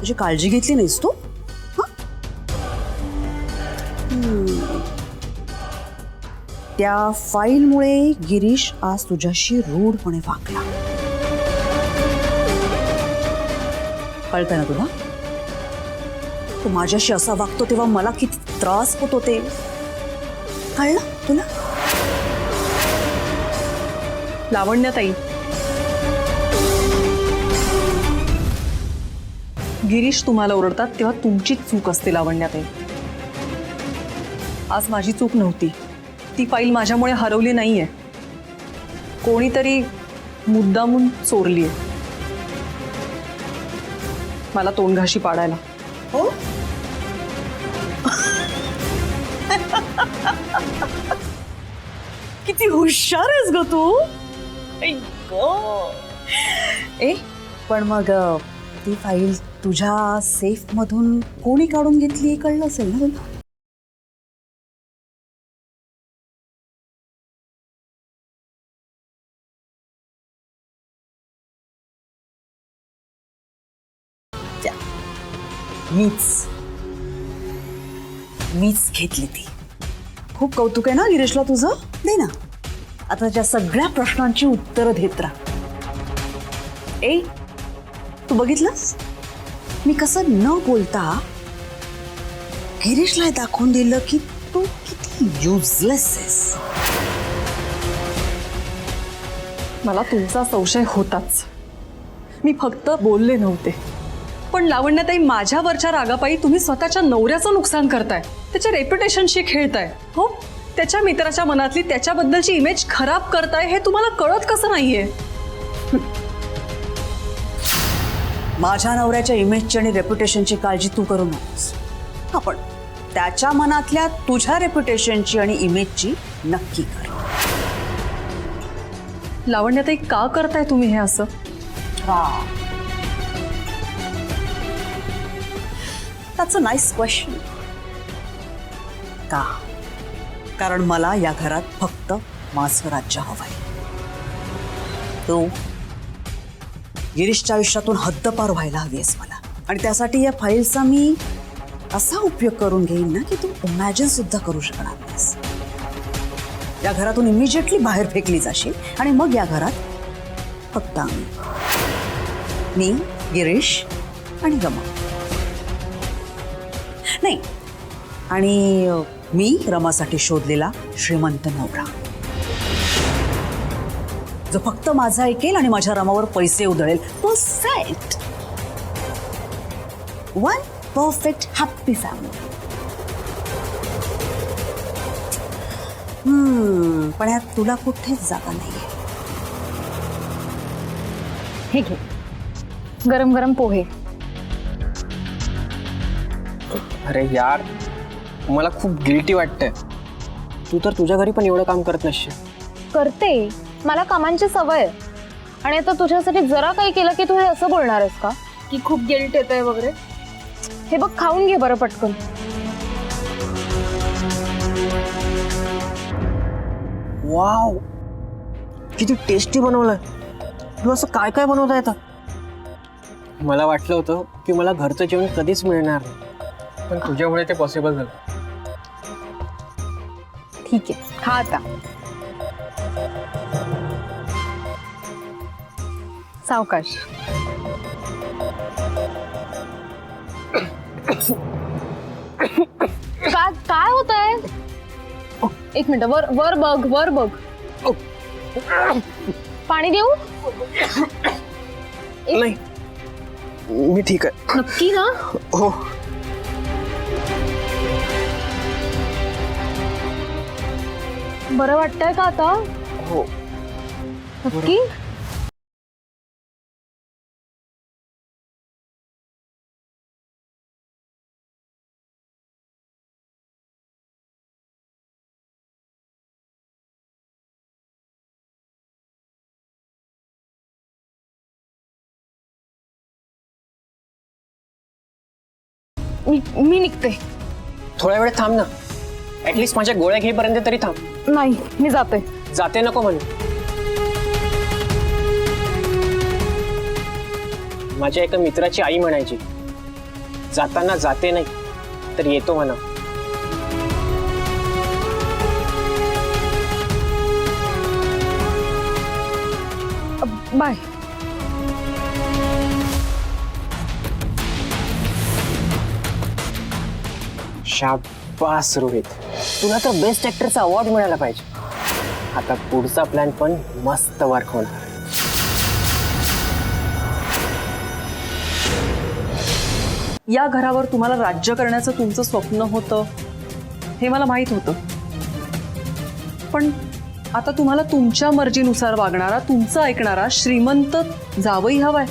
[SPEAKER 2] तुझी काळजी घेतली नाहीस तू? त्या फाईलमुळे गिरीश आज तुझ्याशी रूढपणे वागला. कळतंय ना तुला? तू माझ्याशी असा वागतो तेव्हा मला किती त्रास होतो ते कळलं तुला?
[SPEAKER 10] लावण्याताई, गिरीश तुम्हाला ओरडतात तेव्हा तुमचीच चूक असते लावण्याताई. आज माझी चूक नव्हती. ती फाईल माझ्यामुळे हरवली नाहीये, कोणीतरी मुद्दामून चोरलीये मला तोंडघाशी पाडायला.
[SPEAKER 2] हो, किती हुशार आहेस ग तू. ए, पण मग ती फाईल तुझ्या सेफ मधून कोणी काढून घेतली कळलं असेल ना तुला? मीच घेतली ती. खूप कौतुक आहे ना गिरीशला तुझं. दे ना, आता त्या सगळ्या प्रश्नांची उत्तरं देत राहा. ए, तू बघितलंस मी कसं न बोलता गिरीशला दाखवून दिलं की तू किती युजलेस आहेस.
[SPEAKER 10] मला तुमचा संशय होताच. मी फक्त बोलले नव्हते. पण लावण्याताई, माझ्यावरच्या रागापायी तुम्ही स्वतःच्या नवऱ्याचं नुकसान करताय, त्याच्या रेप्युटेशनशी खेळताय. हो, त्याच्या मित्राच्या मनातली त्याच्याबद्दलची इमेज खराब करताय. हे तुम्हाला कळत कसं नाहीये?
[SPEAKER 2] माझ्या नवऱ्याच्या इमेजची आणि रेप्युटेशनची काळजी तू करू नकोस. आपण त्याच्या मनातल्या तुझ्या रेप्युटेशनची आणि इमेजची नक्की कर.
[SPEAKER 10] लावण्याताई, का करताय तुम्ही हे असं?
[SPEAKER 2] That's a nice question. का? कारण मला या घरात फक्त माझं राज्य हवंय. तू गिरीशच्या आयुष्यातून हद्दपार व्हायला हवीस मला, आणि त्यासाठी या फाईलचा मी असा उपयोग करून घेईन ना की तू इमॅजिन सुद्धा करू शकणार नाहीस. या घरातून इमिजिएटली बाहेर फेकली जाशील आणि मग या घरात फक्त आम्ही, मी, गिरीश आणि रमा. नाही, आणि मी रमासाठी शोधलेला श्रीमंत नवरा, जो फक्त माझा ऐकेल आणि माझ्या रमावर पैसे उधळेल. Perfect, one perfect happy family. पण यात तुला कुठेच जागा नाहीये.
[SPEAKER 3] हे घे, गरम गरम पोहे.
[SPEAKER 8] अरे यार, मला खूप गिल्टी वाटतंय. तू तर तुझ्या घरी पण एवढं काम करत नसशील.
[SPEAKER 3] करते, मला कामांची सवय आहे. आणि आता तुझ्यासाठी जरा काही केलं की तू हे असं बोलणार आहेस का की खूप गिल्ट येत आहे वगैरे? हे बघ, खाऊन घे बरं पटकन.
[SPEAKER 8] वाव, किती टेस्टी बनवलंय. तू असं काय काय बनवता येतं? मला वाटलं होतं की मला घरचं जेवण कधीच मिळणार नाही, पण तुझ्यामुळे ते पॉसिबल झालं.
[SPEAKER 3] ठीक आहे, खा आता. सावकाश. काय होत आहे? एक मिनिट, वर वर बघ, वर बघ. पाणी देऊ?
[SPEAKER 8] नाही, मी ठीक आहे.
[SPEAKER 3] नक्की ना?
[SPEAKER 8] हो.
[SPEAKER 3] बरं वाटतंय का आता?
[SPEAKER 8] हो.
[SPEAKER 3] नक्की? मी निघते.
[SPEAKER 8] थोड्या वेळ थांब ना. ऍटलीस्ट माझ्या गोळ्या घेईपर्यंत तरी थांब.
[SPEAKER 3] नाही, मी जाते.
[SPEAKER 8] जाते नको म्हणू. माझ्या एका मित्राची आई म्हणायची, जाताना जाते नाही तर येतो म्हणा.
[SPEAKER 3] बाय.
[SPEAKER 8] शाबास रोहित, तुला तर बेस्ट ऍक्टरचा अवॉर्ड मिळाला पाहिजे. आता पुढचा प्लॅन पण मस्त वर्क होणार.
[SPEAKER 10] या घरावर तुम्हाला राज्य करण्याचं तुमचं स्वप्न होतं हे मला माहीत होतं. पण आता तुम्हाला तुमच्या मर्जीनुसार वागणारा, तुमचं ऐकणारा श्रीमंत जावई हवाय.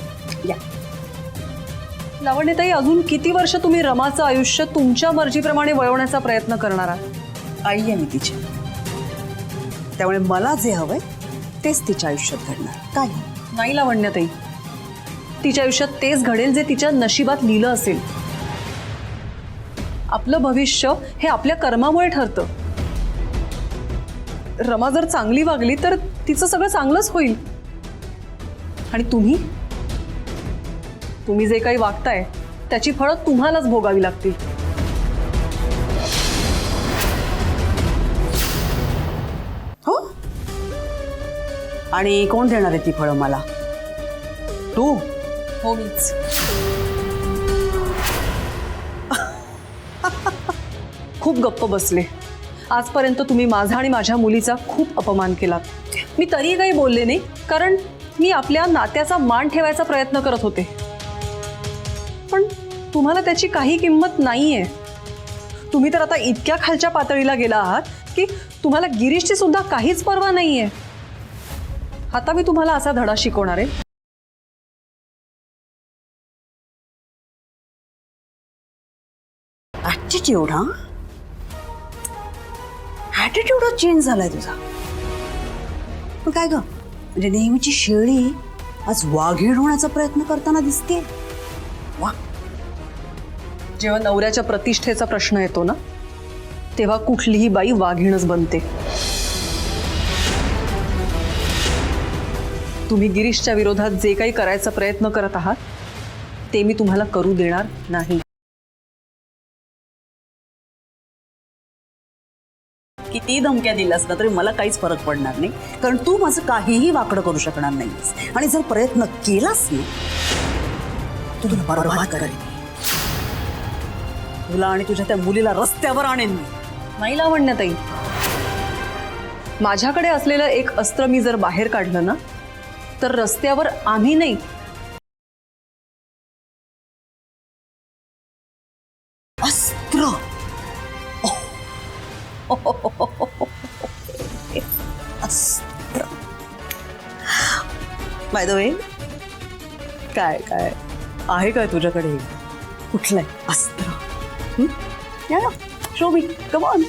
[SPEAKER 10] लावण्यताई, अजून किती वर्ष तुम्ही रमाचं आयुष्य तुमच्या मर्जीप्रमाणे वळवण्याचा प्रयत्न करणार आहात?
[SPEAKER 2] आई आहे मी तिची, त्यामुळे मला जे हवंय तेच तिच्या आयुष्यात घडणार. काय
[SPEAKER 10] नाही लावण्यताई, तिच्या आयुष्यात तेच घडेल जे तिच्या नशिबात लिहिलं असेल. आपलं भविष्य हे आपल्या कर्मामुळे ठरतं. रमा जर चांगली वागली तर तिचं सगळं चांगलंच होईल. आणि तुम्ही जे काही वागताय त्याची फळं तुम्हालाच भोगावी लागतील.
[SPEAKER 2] हो, आणि कोण देणार आहे ती फळं मला? तू?
[SPEAKER 10] हो मीच. खूप गप्प बसले. आजपर्यंत तुम्ही माझा आणि माझ्या मुलीचा खूप अपमान केला. मी तरी काही बोलले नाही, कारण मी आपल्या नात्याचा मान ठेवायचा प्रयत्न करत होते. पण तुम्हाला त्याची काही किंमत नाहीये. तुम्ही तर आता इतक्या खालच्या पातळीला गेला आहात की तुम्हाला गिरीशची सुद्धा काहीच पर्वा नाहीये. आता मी तुम्हाला असा धडा शिकवणार आहे.
[SPEAKER 2] ॲटिट्यूड, हा? ॲटिट्यूडच चेंज झालाय तुझा. पण काय ग, म्हणजे नेहमीची शेळी आज वाघीण होण्याचा प्रयत्न करताना दिसते. वा.
[SPEAKER 10] जेव्हा नवऱ्याच्या प्रतिष्ठेचा प्रश्न येतो ना, तेव्हा कुठलीही बाई वाघीणच बनते. तुम्ही गिरीशच्या विरोधात जे काही करायचा प्रयत्न करत आहात ते मी तुम्हाला करू देणार नाही.
[SPEAKER 2] किती धमक्या दिल्यास ना तरी मला काहीच फरक पडणार नाही, कारण तू माझं काहीही वाकडं करू शकणार नाहीस. आणि जर प्रयत्न केलास ना, तू तुला बरबाद करेन. तुला आणि तुझ्या त्या मुलीला रस्त्यावर आणेन मी.
[SPEAKER 10] नाही लावण्याताई, माझ्याकडे असलेलं एक अस्त्र मी जर बाहेर काढलं ना, तर रस्त्यावर आम्ही नाही,
[SPEAKER 2] अस्त्र. अस्त्र. बाय द वे, काय काय आहे काय तुझ्याकडे? कुठलंय अस्त्र? या शो मी, कम ऑन.